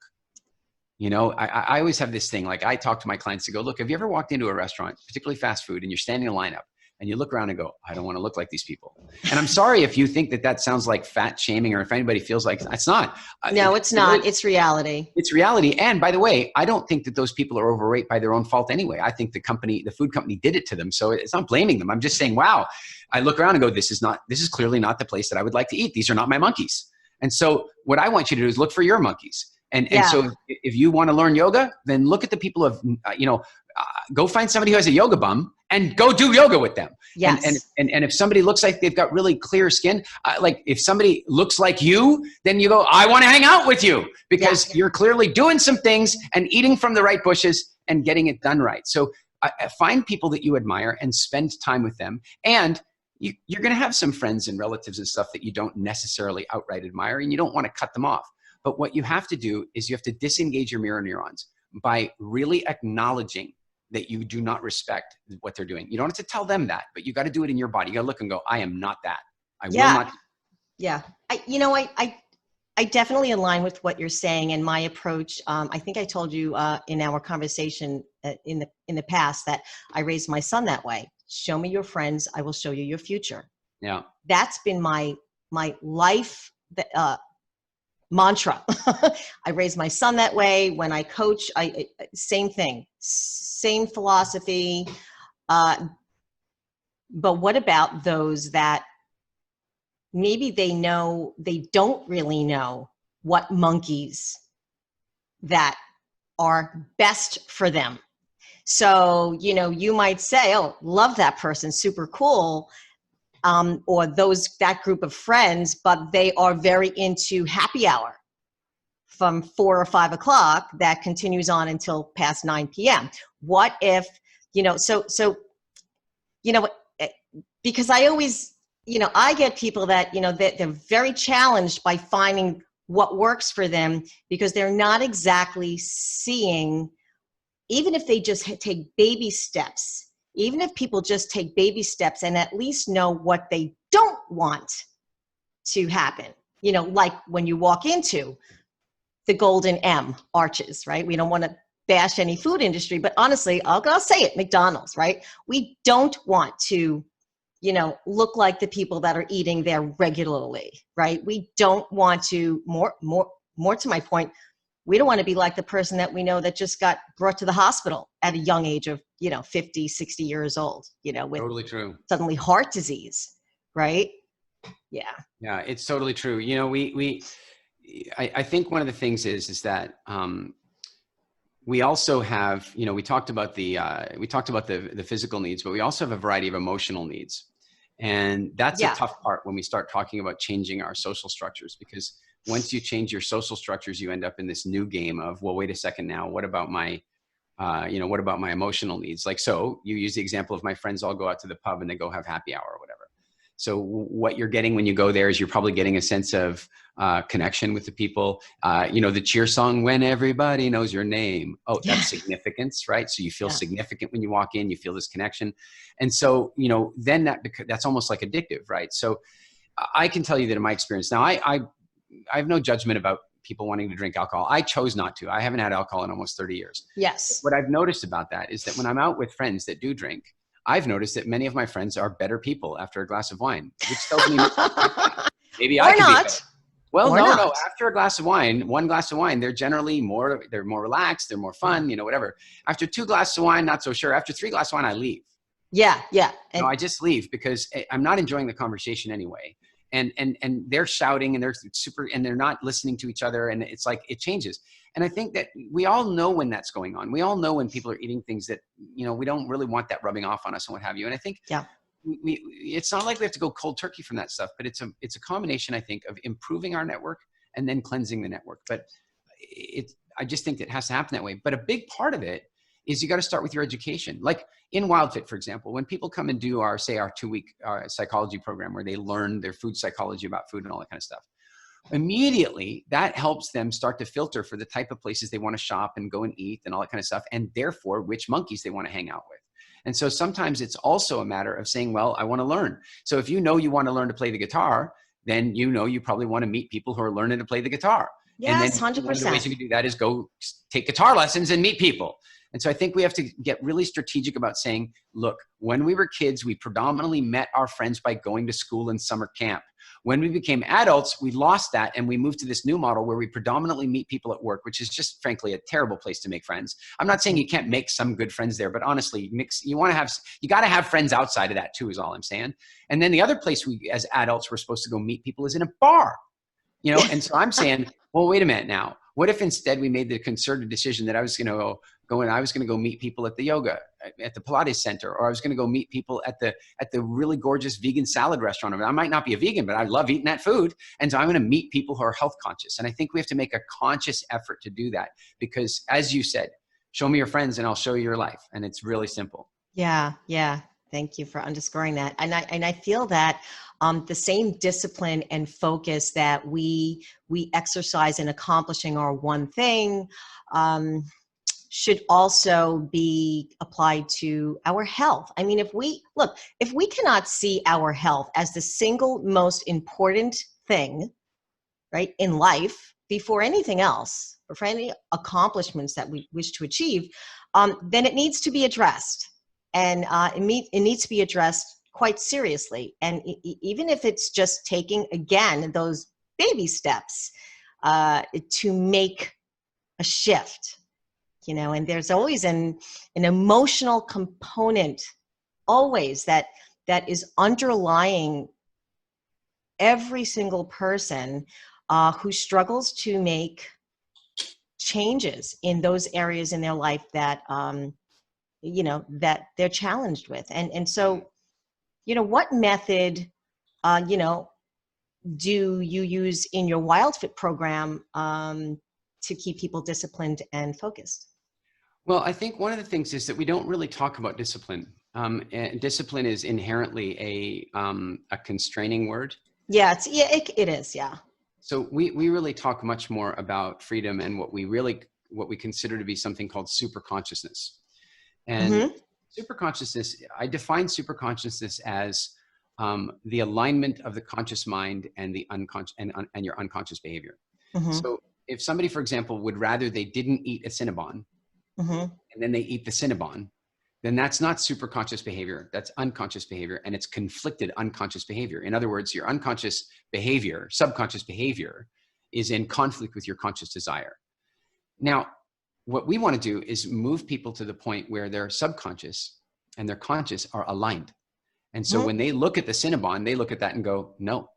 I always have this thing, like I talk to my clients to go, look, have you ever walked into a restaurant, particularly fast food, and you're standing in a lineup, and you look around and go, I don't want to look like these people. And I'm sorry if you think that sounds like fat shaming, or if anybody feels like it's not. No, it's not. It's reality. It's reality. And by the way, I don't think that those people are overweight by their own fault anyway. I think the food company did it to them. So it's not blaming them. I'm just saying, wow, I look around and go, this is clearly not the place that I would like to eat. These are not my monkeys. And so what I want you to do is look for your monkeys. And so if you want to learn yoga, then look at the people of, go find somebody who has a yoga bum and go do yoga with them. Yes. And if somebody looks like they've got really clear skin, like if somebody looks like you, then you go, I want to hang out with you because you're clearly doing some things and eating from the right bushes and getting it done right. So find people that you admire and spend time with them. And you're going to have some friends and relatives and stuff that you don't necessarily outright admire, and you don't want to cut them off. But what you have to do is you have to disengage your mirror neurons by really acknowledging that you do not respect what they're doing. You don't have to tell them that, but you got to do it in your body. You got to look and go, I am not that. I will not. Yeah. I definitely align with what you're saying, and my approach. I think I told you in our conversation in the past that I raised my son that way. Show me your friends, I will show you your future. Yeah. That's been my life mantra. I raised my son that way. When I coach, same thing, same philosophy. But what about those that maybe they don't really know what monkeys that are best for them? So, you might say, oh, love that person, super cool. Or that group of friends, but they are very into happy hour from 4 or 5 o'clock that continues on until past 9 p.m. What if, because I always, I get people that, they're very challenged by finding what works for them because they're not exactly seeing, even if they just take baby steps. Even if people just take baby steps and at least know what they don't want to happen, like when you walk into the Golden M Arches, right? We don't want to bash any food industry, but honestly, I'll say it, McDonald's, right? We don't want to, look like the people that are eating there regularly, right? We don't want to, more to my point, we don't want to be like the person that we know that just got brought to the hospital at a young age of, 50, 60 years old, with totally true. Suddenly heart disease, right? Yeah. Yeah, it's totally true. I think one of the things is that we also have, we talked about the physical needs, but we also have a variety of emotional needs. And that's a tough part when we start talking about changing our social structures, because once you change your social structures, you end up in this new game of, well, wait a second now, what about my emotional needs? Like, so you use the example of my friends all go out to the pub and they go have happy hour or whatever. So what you're getting when you go there is you're probably getting a sense of connection with the people. The cheer song, when everybody knows your name. Oh, that's significance, right? So you feel significant when you walk in, you feel this connection. And so, then that's almost like addictive, right? So I can tell you that in my experience, now I have no judgment about people wanting to drink alcohol. I chose not to. I haven't had alcohol in almost 30 years. Yes. What I've noticed about that is that when I'm out with friends that do drink, I've noticed that many of my friends are better people after a glass of wine, which tells me maybe I can be better. Well, or no, no. not? After a glass of wine, one glass of wine, they're generally more, they're more relaxed, they're more fun, whatever. After two glasses of wine, not so sure. After three glasses of wine, I leave. Yeah, yeah. No, And I just leave because I'm not enjoying the conversation anyway. And they're shouting and they're super and they're not listening to each other, and it's like it changes. And I think that we all know when that's going on. We all know when people are eating things that we don't really want that rubbing off on us and what have you. And I think yeah. it's not like we have to go cold turkey from that stuff, but it's a combination, I think, of improving our network and then cleansing the network. But I just think that it has to happen that way. But a big part of it is you got to start with your education. Like in WildFit, for example, when people come and do our 2-week psychology program where they learn their food psychology about food and all that kind of stuff, immediately that helps them start to filter for the type of places they want to shop and go and eat and all that kind of stuff, and therefore which monkeys they want to hang out with. And so sometimes it's also a matter of saying, well, I want to learn. So if you want to learn to play the guitar, then you probably want to meet people who are learning to play the guitar. And then Yes, one of the ways 100%. you can do that is go take guitar lessons and meet people. And so I think we have to get really strategic about saying, look, when we were kids, we predominantly met our friends by going to school and summer camp. When we became adults, we lost that and we moved to this new model where we predominantly meet people at work, which is just frankly a terrible place to make friends. I'm not saying you can't make some good friends there, but honestly, you got to have friends outside of that too, is all I'm saying. And then the other place we as adults we're supposed to go meet people is in a bar. And so I'm saying, well, wait a minute now. What if instead we made the concerted decision that I was going to go meet people at the yoga, at the Pilates center, or I was going to go meet people at the really gorgeous vegan salad restaurant. I might not be a vegan, but I love eating that food. And so I'm going to meet people who are health conscious. And I think we have to make a conscious effort to do that because, as you said, show me your friends and I'll show you your life. And it's really simple. Yeah, yeah. Thank you for underscoring that. And I feel that the same discipline and focus that we exercise in accomplishing our one thing should also be applied to our health. I mean, if we cannot see our health as the single most important thing, right, in life before anything else, or for any accomplishments that we wish to achieve, then it needs to be addressed. And it needs to be addressed quite seriously. And even if it's just taking, again, those baby steps to make a shift, and there's always an emotional component always that is underlying every single person who struggles to make changes in those areas in their life that that they're challenged with. And so, what method, do you use in your WildFit program to keep people disciplined and focused? Well, I think one of the things is that we don't really talk about discipline. And discipline is inherently a constraining word. Yeah, it is. Yeah. So we really talk much more about freedom and what we consider to be something called super consciousness. And super consciousness, I define super consciousness as the alignment of the conscious mind and the unconscious and your unconscious behavior. So if somebody, for example, would rather they didn't eat a Cinnabon and then they eat the Cinnabon, then that's not super conscious behavior. That's unconscious behavior, and it's conflicted unconscious behavior. In other words, your unconscious behavior, subconscious behavior, is in conflict with your conscious desire. Now, what we want to do is move people to the point where their subconscious and their conscious are aligned. And so when they look at the Cinnabon, they look at that and go, no,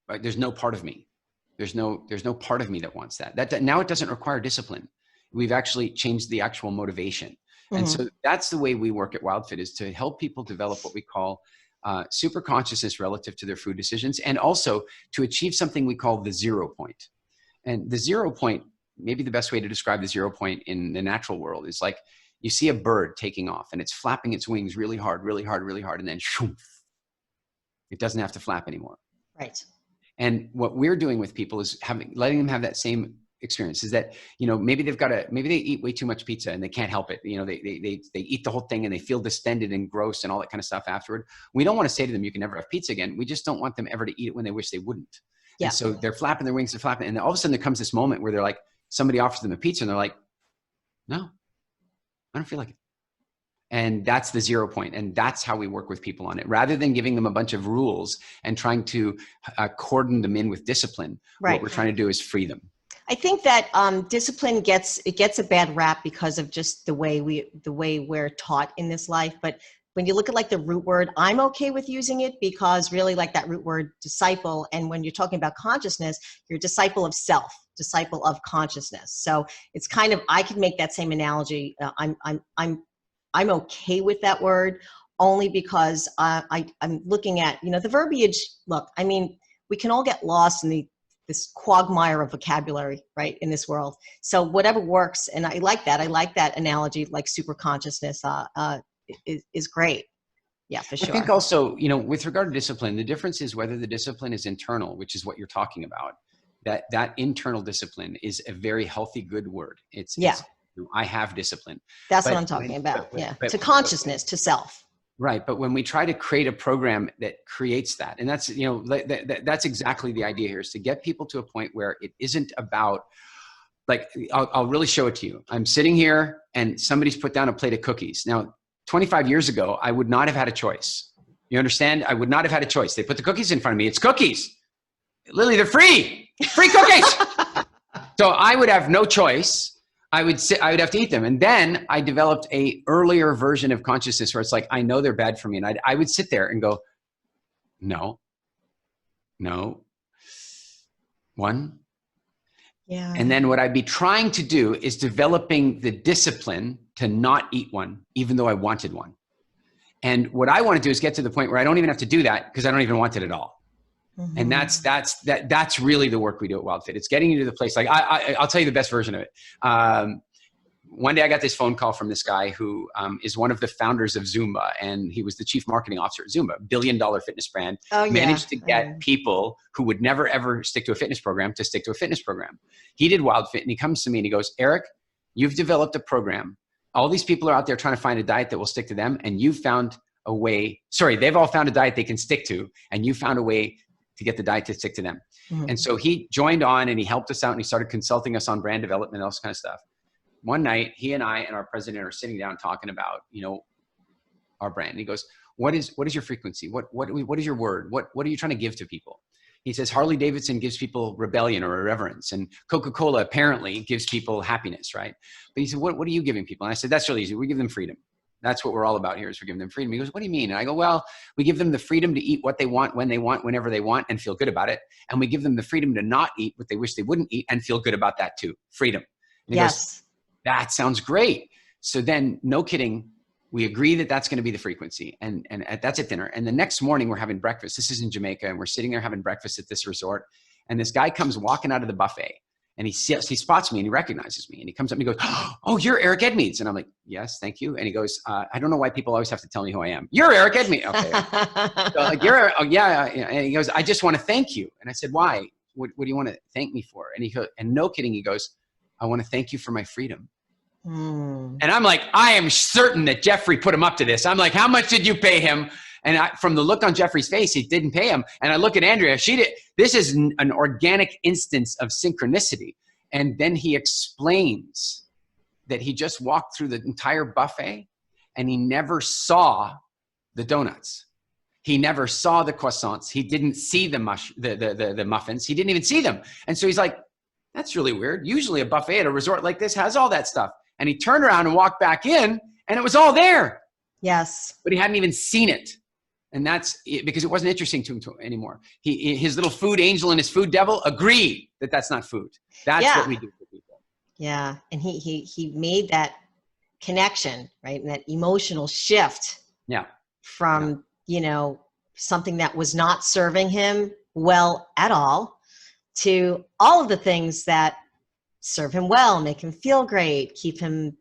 right? There's no part of me. There's no part of me that wants that. Now it doesn't require discipline. We've actually changed the actual motivation. And so that's the way we work at WildFit, is to help people develop what we call super consciousness relative to their food decisions, and also to achieve something we call the 0 point. And the 0 point, maybe the best way to describe the 0 point in the natural world is like you see a bird taking off and it's flapping its wings really hard, really hard, really hard, and then shoo, it doesn't have to flap anymore. Right. And what we're doing with people is letting them have that same experience, is that, maybe they eat way too much pizza and they can't help it. They eat the whole thing and they feel distended and gross and all that kind of stuff afterward. We don't want to say to them, you can never have pizza again. We just don't want them ever to eat it when they wish they wouldn't. Yeah. And so they're flapping their wings, they're flapping. And all of a sudden there comes this moment where they're like, somebody offers them a pizza and they're like, no, I don't feel like it. And that's the 0 point. And that's how we work with people on it. Rather than giving them a bunch of rules and trying to cordon them in with discipline, Right. what we're trying to do is free them. I think that discipline gets a bad rap because of just the way we're taught in this life. But when you look at like the root word, I'm okay with using it because really like that root word disciple. And when you're talking about consciousness, you're a disciple of self, disciple of consciousness. So it's kind of, I could make that same analogy. I'm okay with that word only because I'm looking at, the verbiage. Look, I mean, we can all get lost in this quagmire of vocabulary, right, in this world. So whatever works, and I like that. I like that analogy, like super consciousness is great. Yeah, for sure. I think also, with regard to discipline, the difference is whether the discipline is internal, which is what you're talking about. That internal discipline is a very healthy, good word. It's I have discipline. That's what I'm talking about. To consciousness, to self. Right. But when we try to create a program that creates that, and that's, that's exactly the idea here, is to get people to a point where it isn't about, like, I'll really show it to you. I'm sitting here and somebody's put down a plate of cookies. Now, 25 years ago, I would not have had a choice. You understand? I would not have had a choice. They put the cookies in front of me. It's cookies. Lily, they're free. Free cookies. So I would have no choice. I would have to eat them. And then I developed a earlier version of consciousness where it's like, I know they're bad for me. And I would sit there and go, no, one. Yeah. And then what I'd be trying to do is developing the discipline to not eat one, even though I wanted one. And what I want to do is get to the point where I don't even have to do that because I don't even want it at all. Mm-hmm. And that's really the work we do at WildFit. It's getting you to the place. Like I'll tell you the best version of it. One day I got this phone call from this guy who is one of the founders of Zumba, and he was the chief marketing officer at Zumba, $1 billion fitness brand. Managed to get people who would never ever stick to a fitness program to stick to a fitness program. He did WildFit, and he comes to me and he goes, Eric, you've developed a program. All these people are out there trying to find a diet that will stick to them, and you've found a way. Sorry, they've all found a diet they can stick to, and you found a way to get the diet to stick to them. Mm-hmm. And so he joined on and he helped us out and he started consulting us on brand development and all this kind of stuff. One night, he and I and our president are sitting down talking about, our brand. And he goes, what is your frequency? What is your word? What are you trying to give to people? He says, Harley Davidson gives people rebellion or irreverence, and Coca-Cola apparently gives people happiness, right? But he said, what are you giving people? And I said, that's really easy. We give them freedom. That's what we're all about here, is we're giving them freedom. He goes, what do you mean? And I go, well, we give them the freedom to eat what they want, when they want, whenever they want, and feel good about it. And we give them the freedom to not eat what they wish they wouldn't eat and feel good about that too. Freedom. And he goes, that sounds great. So then, no kidding, we agree that that's going to be the frequency. And that's at dinner. And the next morning we're having breakfast. This is in Jamaica. And we're sitting there having breakfast at this resort. And this guy comes walking out of the buffet. And he spots me and he recognizes me and he comes up and he goes, oh, you're Eric Edmeades. And I'm like, yes, thank you. And he goes, I don't know why people always have to tell me who I am. You're Eric Edmeades. Okay. So like, yeah. And he goes, I just want to thank you. And I said, why? What do you want to thank me for? And he goes, and no kidding, he goes, I want to thank you for my freedom. And I'm like, I am certain that Jeffrey put him up to this. I'm like, how much did you pay him? And from the look on Jeffrey's face, he didn't pay him. And I look at Andrea, she did. This is an organic instance of synchronicity. And then he explains that he just walked through the entire buffet and he never saw the donuts. He never saw the croissants. He didn't see the muffins. He didn't even see them. And so he's like, that's really weird. Usually a buffet at a resort like this has all that stuff. And he turned around and walked back in and it was all there. Yes. But he hadn't even seen it. And that's it, because it wasn't interesting to him anymore. His little food angel and his food devil agree that that's not food. That's what we do for people. Yeah. And he made that connection, right? And that emotional shift from, something that was not serving him well at all to all of the things that serve him well, make him feel great, keep him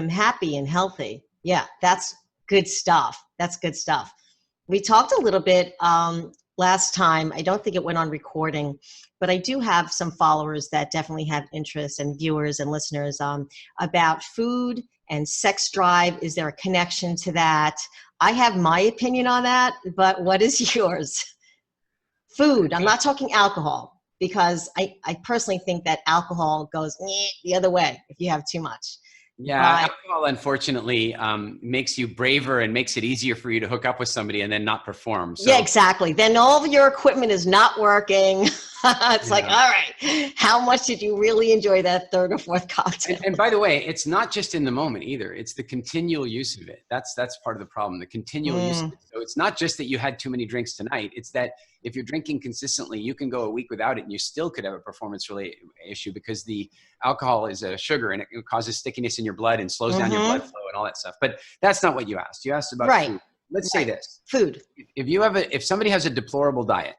happy and healthy. Yeah. That's good stuff. That's good stuff. We talked a little bit last time. I don't think it went on recording, but I do have some followers that definitely have interest, and viewers and listeners about food and sex drive. Is there a connection to that? I have my opinion on that, but what is yours? Food. I'm not talking alcohol, because I personally think that alcohol goes the other way if you have too much. Yeah, alcohol unfortunately makes you braver and makes it easier for you to hook up with somebody and then not perform. So yeah, exactly. Then all of your equipment is not working. It's like, yeah. all right, how much did you really enjoy that third or fourth cocktail? And by the way, it's not just in the moment either. It's the continual use of it. That's part of the problem, the continual use of it. So it's not just that you had too many drinks tonight. It's that if you're drinking consistently, you can go a week without it and you still could have a performance-related issue because the alcohol is a sugar and it causes stickiness in your blood and slows down your blood flow and all that stuff. But that's not what you asked. You asked about food. Let's say this. Food. If somebody has a deplorable diet,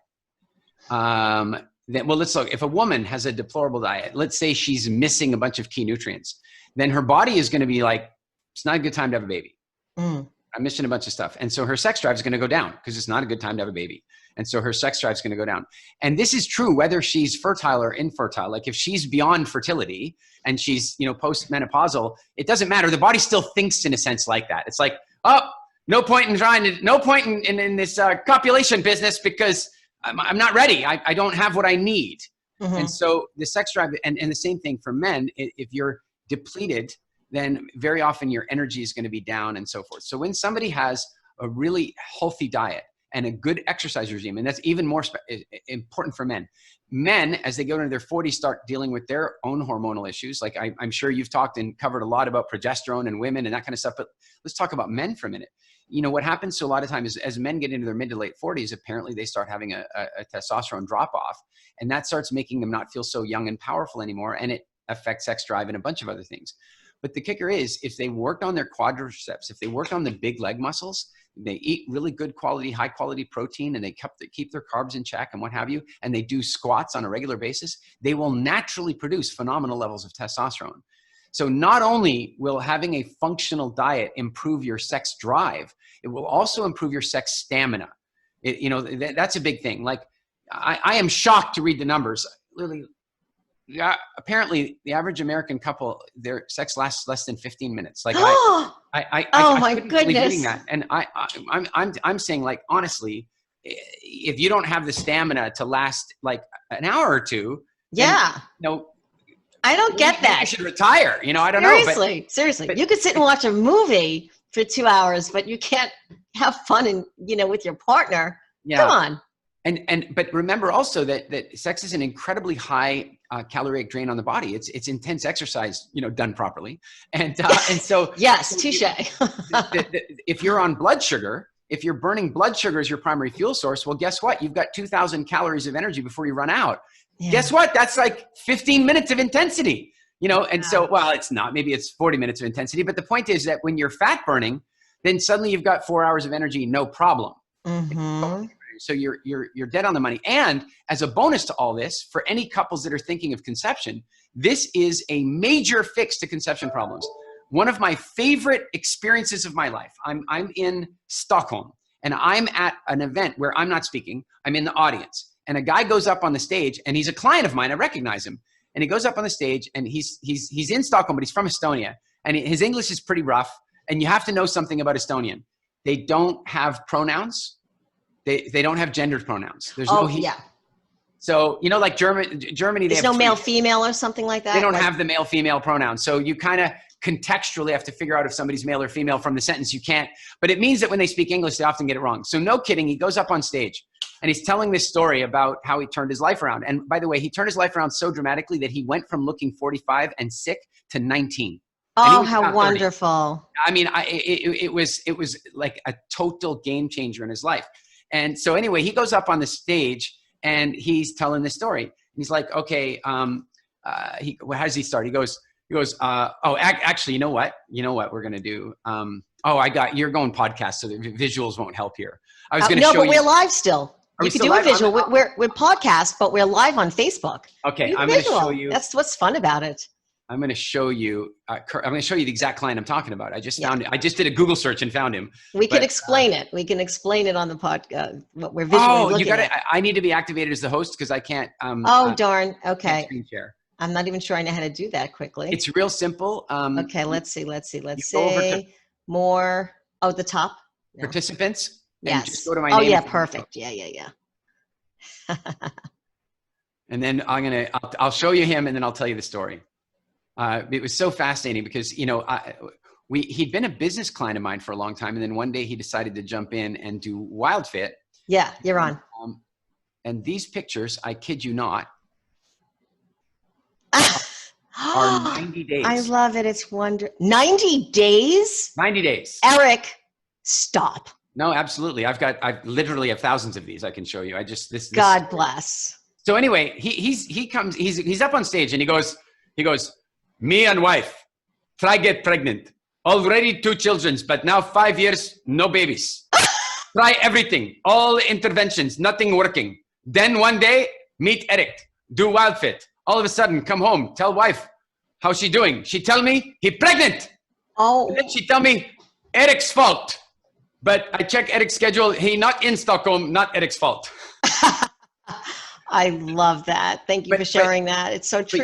then, well, let's look. If a woman has a deplorable diet, let's say she's missing a bunch of key nutrients, then her body is going to be like, it's not a good time to have a baby. I'm missing a bunch of stuff. And so her sex drive is going to go down because it's not a good time to have a baby. And so her sex drive is going to go down. And this is true whether she's fertile or infertile. Like if she's beyond fertility and she's, post-menopausal, it doesn't matter. The body still thinks in a sense like that. It's like, oh, no point in this copulation business because I'm not ready. I don't have what I need. And so the sex drive, and the same thing for men, if you're depleted, then very often your energy is going to be down and so forth. So when somebody has a really healthy diet and a good exercise regime, and that's even more important for men. Men, as they go into their 40s, start dealing with their own hormonal issues. Like I'm sure you've talked and covered a lot about progesterone and women and that kind of stuff, but let's talk about men for a minute. What happens to a lot of times is as men get into their mid to late 40s, apparently they start having a testosterone drop off, and that starts making them not feel so young and powerful anymore. And it affects sex drive and a bunch of other things. But the kicker is if they worked on their quadriceps, if they worked on the big leg muscles, they eat really good quality, high quality protein, and they keep their carbs in check and what have you, and they do squats on a regular basis, they will naturally produce phenomenal levels of testosterone. So not only will having a functional diet improve your sex drive, it will also improve your sex stamina. That's a big thing. Like I am shocked to read the numbers. Literally, apparently the average American couple, their sex lasts less than 15 minutes. Like oh my goodness. Reading that. And I'm saying, like, honestly, if you don't have the stamina to last like an hour or two, yeah, then, I don't get that. You should retire. I don't know. Seriously. You could sit and watch a movie for 2 hours, but you can't have fun and, with your partner. Yeah. Come on. But remember also that sex is an incredibly high caloric drain on the body. It's intense exercise, done properly. And so. Yes, touche. If you're on blood sugar, if you're burning blood sugar as your primary fuel source, well, guess what? You've got 2,000 calories of energy before you run out. Yeah. Guess what? That's like 15 minutes of intensity, and so, well, it's not, maybe it's 40 minutes of intensity, but the point is that when you're fat burning, then suddenly you've got 4 hours of energy, no problem. So you're dead on the money. And as a bonus to all this, for any couples that are thinking of conception, this is a major fix to conception problems. One of my favorite experiences of my life, I'm in Stockholm and I'm at an event where I'm not speaking, I'm in the audience. And a guy goes up on the stage, and he's a client of mine. I recognize him. And he goes up on the stage, and he's in Stockholm, but he's from Estonia. And his English is pretty rough. And you have to know something about Estonian. They don't have pronouns. They don't have gendered pronouns. There's no he. Yeah. So, like Germany, there's no male, female, or something like that. They don't have the male, female pronouns. So you kind of contextually have to figure out if somebody's male or female from the sentence. You can't. But it means that when they speak English, they often get it wrong. So no kidding. He goes up on stage. And he's telling this story about how he turned his life around. And by the way, he turned his life around so dramatically that he went from looking 45 and sick to 19. Oh, how wonderful. I mean, it was like a total game changer in his life. And so anyway, he goes up on the stage and he's telling this story. And he's like, okay, how does he start? He goes, actually, you know what we're going to do? You're going podcast, so the visuals won't help here. I was going to show you. No, but we're live still. You can do a visual. We're podcast, but we're live on Facebook. Okay, I'm going to show you. That's what's fun about it. I'm going to show you. I'm going to show you the exact client I'm talking about. I just found it. I just did a Google search and found him. We can explain it. We can explain it on the podcast. What we're visually looking at. I need to be activated as the host because I can't. Darn. Okay. Screen share. I'm not even sure I know how to do that quickly. It's real simple. Okay. Let's see. More. Oh, the top. No. Participants. Yes. Just go to my name. Oh yeah, perfect. Yeah. And then I'll show you him, and then I'll tell you the story. It was so fascinating because, he'd been a business client of mine for a long time. And then one day he decided to jump in and do WildFit. Yeah, you're on. And these pictures, I kid you not, are 90 days. I love it. It's 90 days? 90 days. Eric, stop. No, absolutely. I literally have thousands of these I can show you. God bless. So anyway, he's up on stage and he goes, me and wife, try get pregnant. Already 2 children, but now 5 years, no babies. Try everything, all interventions, nothing working. Then one day, meet Eric, do WildFit. All of a sudden, come home, tell wife, how's she doing? She tell me, he pregnant. Oh. And then she tell me, Eric's fault. But I check Eric's schedule, he not in Stockholm, not Eric's fault. I love that. Thank you for sharing that. It's so true.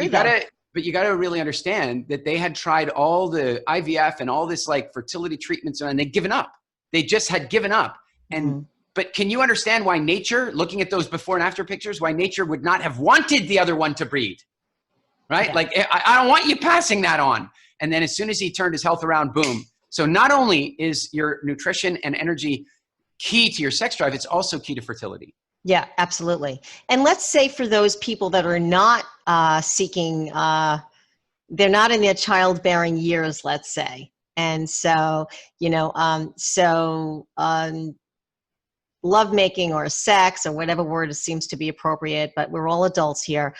But you gotta really understand that they had tried all the IVF and all this like fertility treatments and they'd given up. They just had given up. And but can you understand why nature, looking at those before and after pictures, why nature would not have wanted the other one to breed? Right? Yeah. Like, I don't want you passing that on. And then as soon as he turned his health around, boom. So not only is your nutrition and energy key to your sex drive, it's also key to fertility. Yeah, absolutely. And let's say for those people that are not seeking, they're not in their childbearing years, let's say. And so, lovemaking or sex or whatever word seems to be appropriate, but we're all adults here,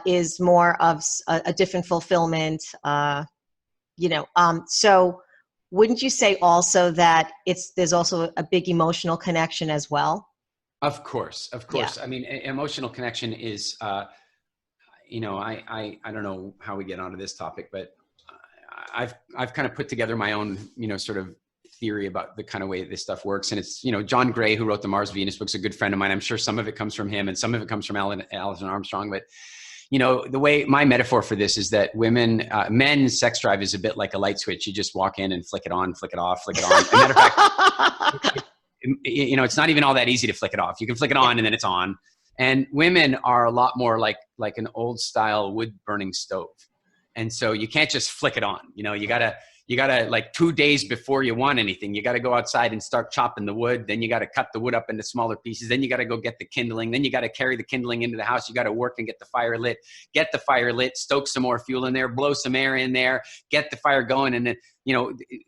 is more of a different fulfillment, so wouldn't you say also that there's also a big emotional connection as well? Of course. Yeah. I mean, emotional connection is, I don't know how we get onto this topic, but I've kind of put together my own, sort of theory about the kind of way this stuff works. And it's, John Gray, who wrote the Mars Venus book, is a good friend of mine. I'm sure some of it comes from him and some of it comes from Alison Armstrong. But, the way my metaphor for this is that men's sex drive is a bit like a light switch. You just walk in and flick it on, flick it off, flick it on. As a matter of fact, it's not even all that easy to flick it off. You can flick it on and then it's on. And women are a lot more like an old style wood burning stove. And so you can't just flick it on. You gotta like 2 days before you want anything, you gotta go outside and start chopping the wood. Then you gotta cut the wood up into smaller pieces. Then you gotta go get the kindling. Then you gotta carry the kindling into the house. You gotta work and get the fire lit, stoke some more fuel in there, blow some air in there, get the fire going. And then,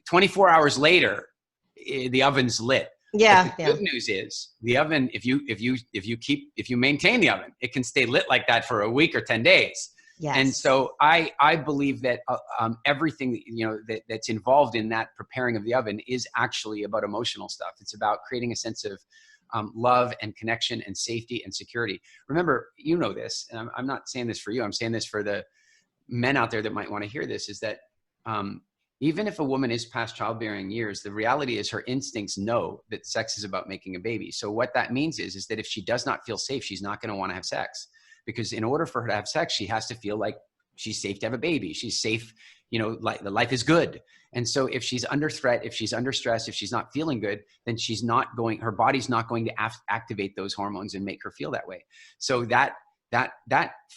24 hours later, the oven's lit. Yeah. But the good news is the oven, if you maintain the oven, it can stay lit like that for a week or 10 days. Yes. And so I believe that everything that's involved in that preparing of the oven is actually about emotional stuff. It's about creating a sense of love and connection and safety and security. Remember, this, and I'm not saying this for you. I'm saying this for the men out there that might want to hear this, is that even if a woman is past childbearing years, the reality is her instincts know that sex is about making a baby. So what that means is that if she does not feel safe, she's not going to want to have sex. Because in order for her to have sex, she has to feel like she's safe to have a baby. She's safe, like the life is good. And so if she's under threat, if she's under stress, if she's not feeling good, then her body's not going to activate those hormones and make her feel that way. So that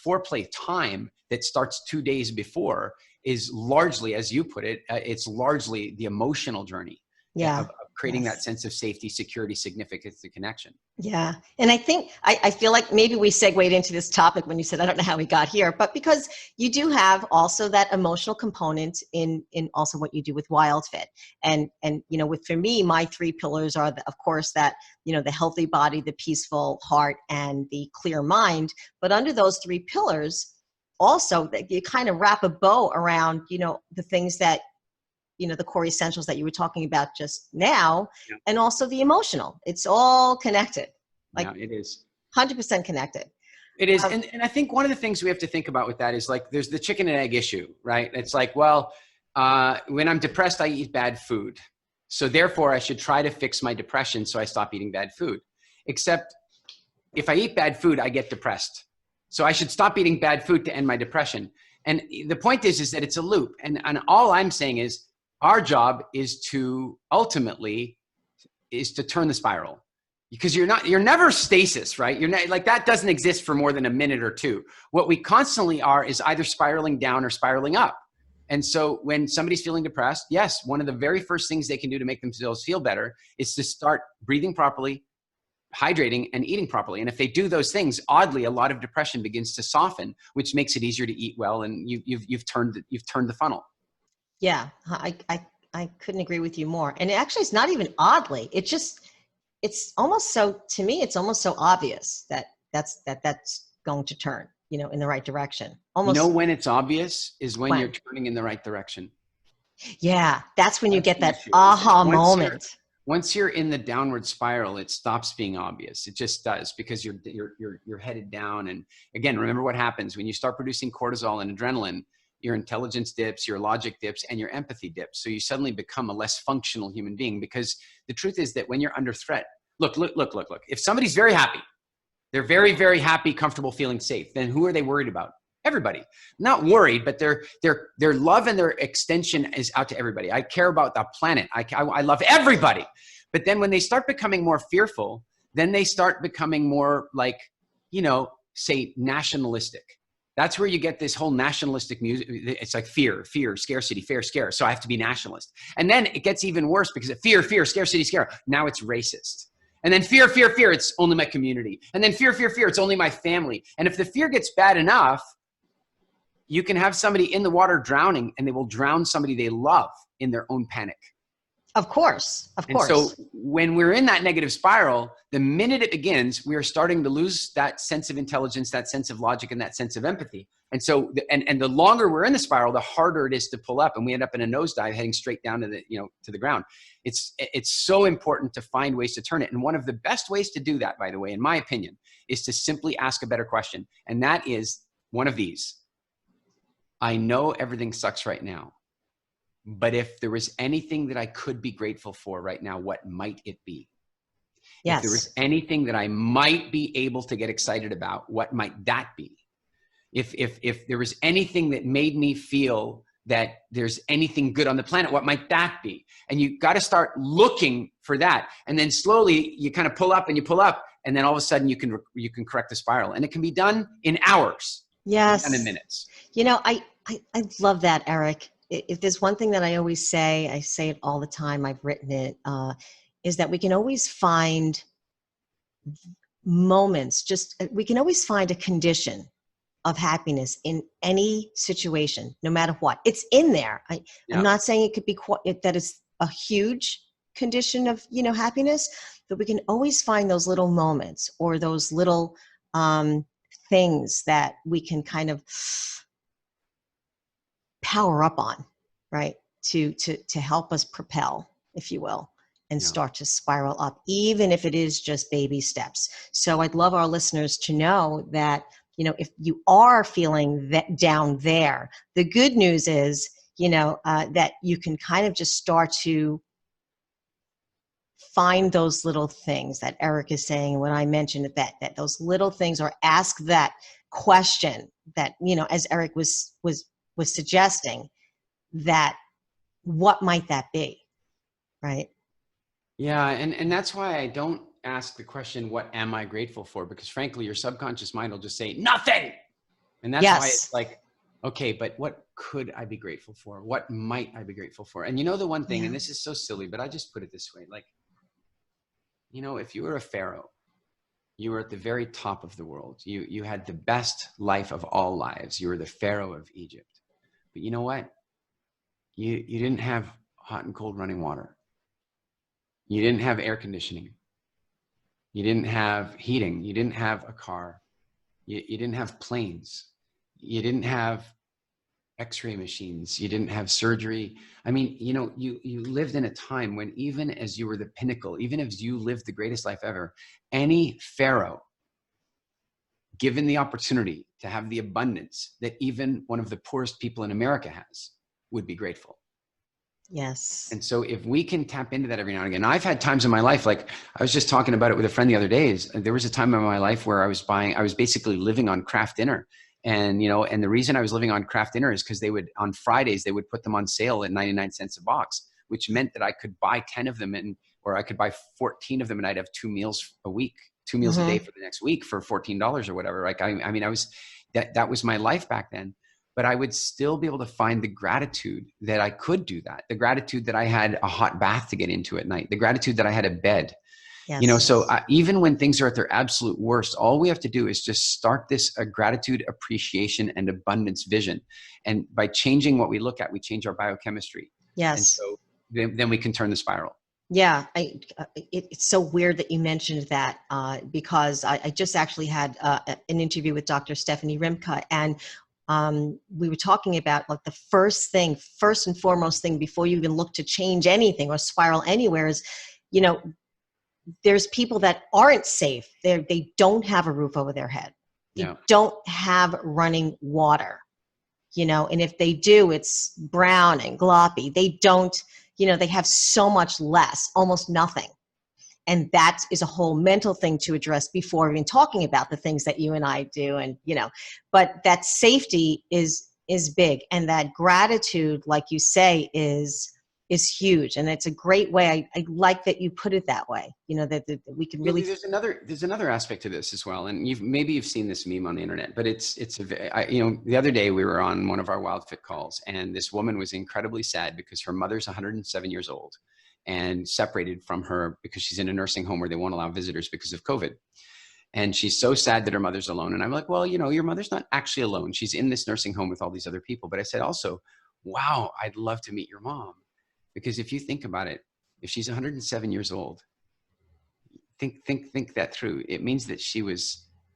foreplay time that starts 2 days before is largely, as you put it, it's largely the emotional journey. Yeah. Of creating that sense of safety, security, significance, and connection. Yeah. And I think, I feel like maybe we segued into this topic when you said, I don't know how we got here, but because you do have also that emotional component in also what you do with WildFit. And for me, my 3 pillars are, of course, that, the healthy body, the peaceful heart, and the clear mind. But under those 3 pillars, also that you kind of wrap a bow around, the things that, the core essentials that you were talking about just now, yeah. And also the emotional. It's all connected. Like yeah, it is 100% connected. It is. And I think one of the things we have to think about with that is like, there's the chicken and egg issue, right? It's like, well, when I'm depressed, I eat bad food. So therefore I should try to fix my depression. So I stop eating bad food. Except if I eat bad food, I get depressed. So I should stop eating bad food to end my depression. And the point is that it's a loop. And all I'm saying is, our job is to ultimately turn the spiral, because you're never stasis, right? You're not, like, that doesn't exist for more than a minute or two. What we constantly are is either spiraling down or spiraling up. And so when somebody's feeling depressed, yes, one of the very first things they can do to make themselves feel better is to start breathing properly, hydrating, and eating properly. And if they do those things, oddly, a lot of depression begins to soften, which makes it easier to eat well. And you've turned the funnel. Yeah, I couldn't agree with you more. And actually, it's not even oddly. It's almost so, to me, it's almost so obvious that that's going to turn, in the right direction. Almost. When it's obvious is when you're When? turning in the right direction. Yeah, that's when you get that issue. aha moment. Once you're in the downward spiral, it stops being obvious. It just does, because you're headed down. And again, remember what happens when you start producing cortisol and adrenaline. Your intelligence dips, your logic dips, and your empathy dips. So you suddenly become a less functional human being, because the truth is that when you're under threat, look. If somebody's very happy, they're very, very happy, comfortable, feeling safe, then who are they worried about? Everybody. Not worried, but their love and their extension is out to everybody. I care about the planet. I love everybody. But then when they start becoming more fearful, then they start becoming more like, say, nationalistic. That's where you get this whole nationalistic music. It's like fear, scarcity, scare. So I have to be nationalist. And then it gets even worse, because of fear, scarcity, scare. Now it's racist. And then fear, it's only my community. And then fear, it's only my family. And if the fear gets bad enough, you can have somebody in the water drowning, and they will drown somebody they love in their own panic. Of course. And so when we're in that negative spiral, the minute it begins, we are starting to lose that sense of intelligence, that sense of logic, and that sense of empathy. And so, and the longer we're in the spiral, the harder it is to pull up, and we end up in a nosedive heading straight down to the ground. It's so important to find ways to turn it. And one of the best ways to do that, by the way, in my opinion, is to simply ask a better question. And that is one of these. I know everything sucks right now, but if there was anything that I could be grateful for right now, what might it be? Yes. If there was anything that I might be able to get excited about, what might that be? If there was anything that made me feel that there's anything good on the planet, what might that be? And you got to start looking for that. And then slowly you kind of pull up, and then all of a sudden you can correct the spiral. And it can be done in hours. Yes. And in minutes. I love that, Eric. If there's one thing that I always say, I say it all the time, I've written it, is that we can always find moments, we can always find a condition of happiness in any situation, no matter what. It's in there. I'm not saying it could be that it's a huge condition of, happiness, but we can always find those little moments, or those little things that we can kind of power up on, right? To help us propel, if you will, and start to spiral up, even if it is just baby steps. So I'd love our listeners to know that, if you are feeling that down there, the good news is, that you can kind of just start to find those little things that Eric is saying. When I mentioned that those little things, or ask that question that, as Eric was suggesting, that what might that be, right? Yeah, and that's why I don't ask the question, what am I grateful for? Because frankly, your subconscious mind will just say nothing. And that's why it's like, okay, but what could I be grateful for? What might I be grateful for? And the one thing, and this is so silly, but I just put it this way, like, if you were a pharaoh, you were at the very top of the world. You had the best life of all lives. You were the pharaoh of Egypt. But you know what? You didn't have hot and cold running water. You didn't have air conditioning. You didn't have heating. You didn't have a car. You didn't have planes. You didn't have X-ray machines. You didn't have surgery. I mean, you lived in a time when, even as you were the pinnacle, even as you lived the greatest life ever, any pharaoh, given the opportunity to have the abundance that even one of the poorest people in America has, would be grateful. Yes. And so if we can tap into that every now and again, I've had times in my life, like I was just talking about it with a friend the other day, there was a time in my life where I was basically living on craft dinner. And, and the reason I was living on craft dinner is because on Fridays, they would put them on sale at 99 cents a box, which meant that I could buy 10 of them or I could buy 14 of them, and I'd have 2 meals a week, 2 meals a day for the next week for $14 or whatever. Like, that was my life back then. but I would still be able to find the gratitude that I could do that. The gratitude that I had a hot bath to get into at night, the gratitude that I had a bed. Yes. So even when things are at their absolute worst, all we have to do is just start this gratitude, appreciation, and abundance vision. And by changing what we look at, we change our biochemistry. And Yes. so then we can turn the spiral. Yeah, it's so weird that you mentioned that because I just actually had an interview with Dr. Stephanie Rimka, and we were talking about like the first and foremost thing before you even look to change anything or spiral anywhere is, there's people that aren't safe. They don't have a roof over their head. They don't have running water, and if they do, it's brown and gloppy. They don't, they have so much less, almost nothing. And that is a whole mental thing to address before even talking about the things that you and I do. And, but that safety is big. And that gratitude, like you say, is huge. And it's a great way. I like that you put it that way, that we can really. There's another aspect to this as well. And maybe you've seen this meme on the internet, but the other day we were on one of our WildFit calls, and this woman was incredibly sad because her mother's 107 years old and separated from her because she's in a nursing home where they won't allow visitors because of COVID. And she's so sad that her mother's alone. And I'm like, well, your mother's not actually alone. She's in this nursing home with all these other people. But I said also, wow, I'd love to meet your mom. Because if you think about it, if she's 107 years old, think that through. It means that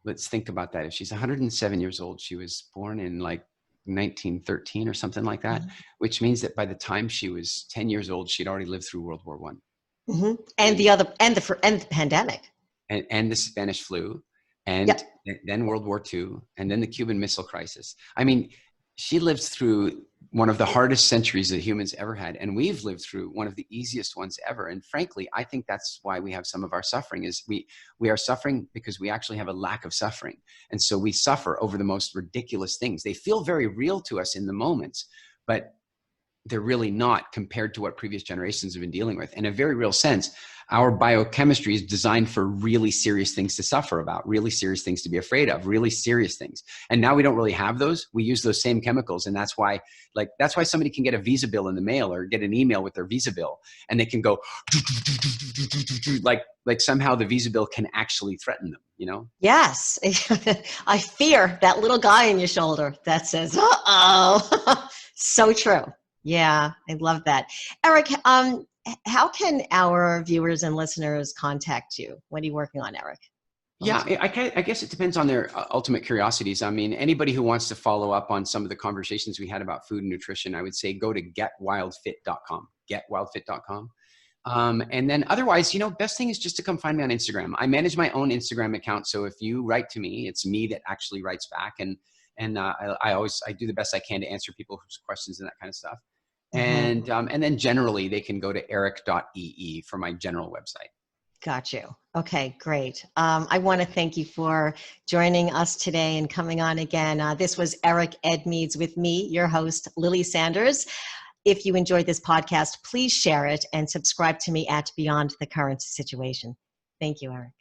let's think about that. If she's 107 years old, she was born in like 1913 or something like that, which means that by the time she was 10 years old, she'd already lived through World War I. Mm-hmm. And the pandemic. And the Spanish flu, and then World War II, and then the Cuban Missile Crisis. I mean, she lived through one of the hardest centuries that humans ever had. And we've lived through one of the easiest ones ever. And frankly, I think that's why we have some of our suffering is we are suffering because we actually have a lack of suffering. And so we suffer over the most ridiculous things. They feel very real to us in the moments, but they're really not compared to what previous generations have been dealing with. In a very real sense, our biochemistry is designed for really serious things to suffer about, really serious things to be afraid of, really serious things. And now we don't really have those. We use those same chemicals. And that's why somebody can get a Visa bill in the mail or get an email with their Visa bill, and they can go like somehow the Visa bill can actually threaten them, Yes. I fear that little guy on your shoulder that says, uh-oh. So true. Yeah, I love that. Eric, how can our viewers and listeners contact you? What are you working on, Eric? Yeah, I guess it depends on their ultimate curiosities. I mean, anybody who wants to follow up on some of the conversations we had about food and nutrition, I would say go to getwildfit.com, getwildfit.com. And then otherwise, best thing is just to come find me on Instagram. I manage my own Instagram account. So if you write to me, it's me that actually writes back. And I do the best I can to answer people's questions and that kind of stuff. And then generally they can go to eric.ee for my general website. Got you. Okay, great. I want to thank you for joining us today and coming on again. This was Eric Edmeades with me, your host, Lily Sanders. If you enjoyed this podcast, please share it and subscribe to me at Beyond the Current Situation. Thank you, Eric.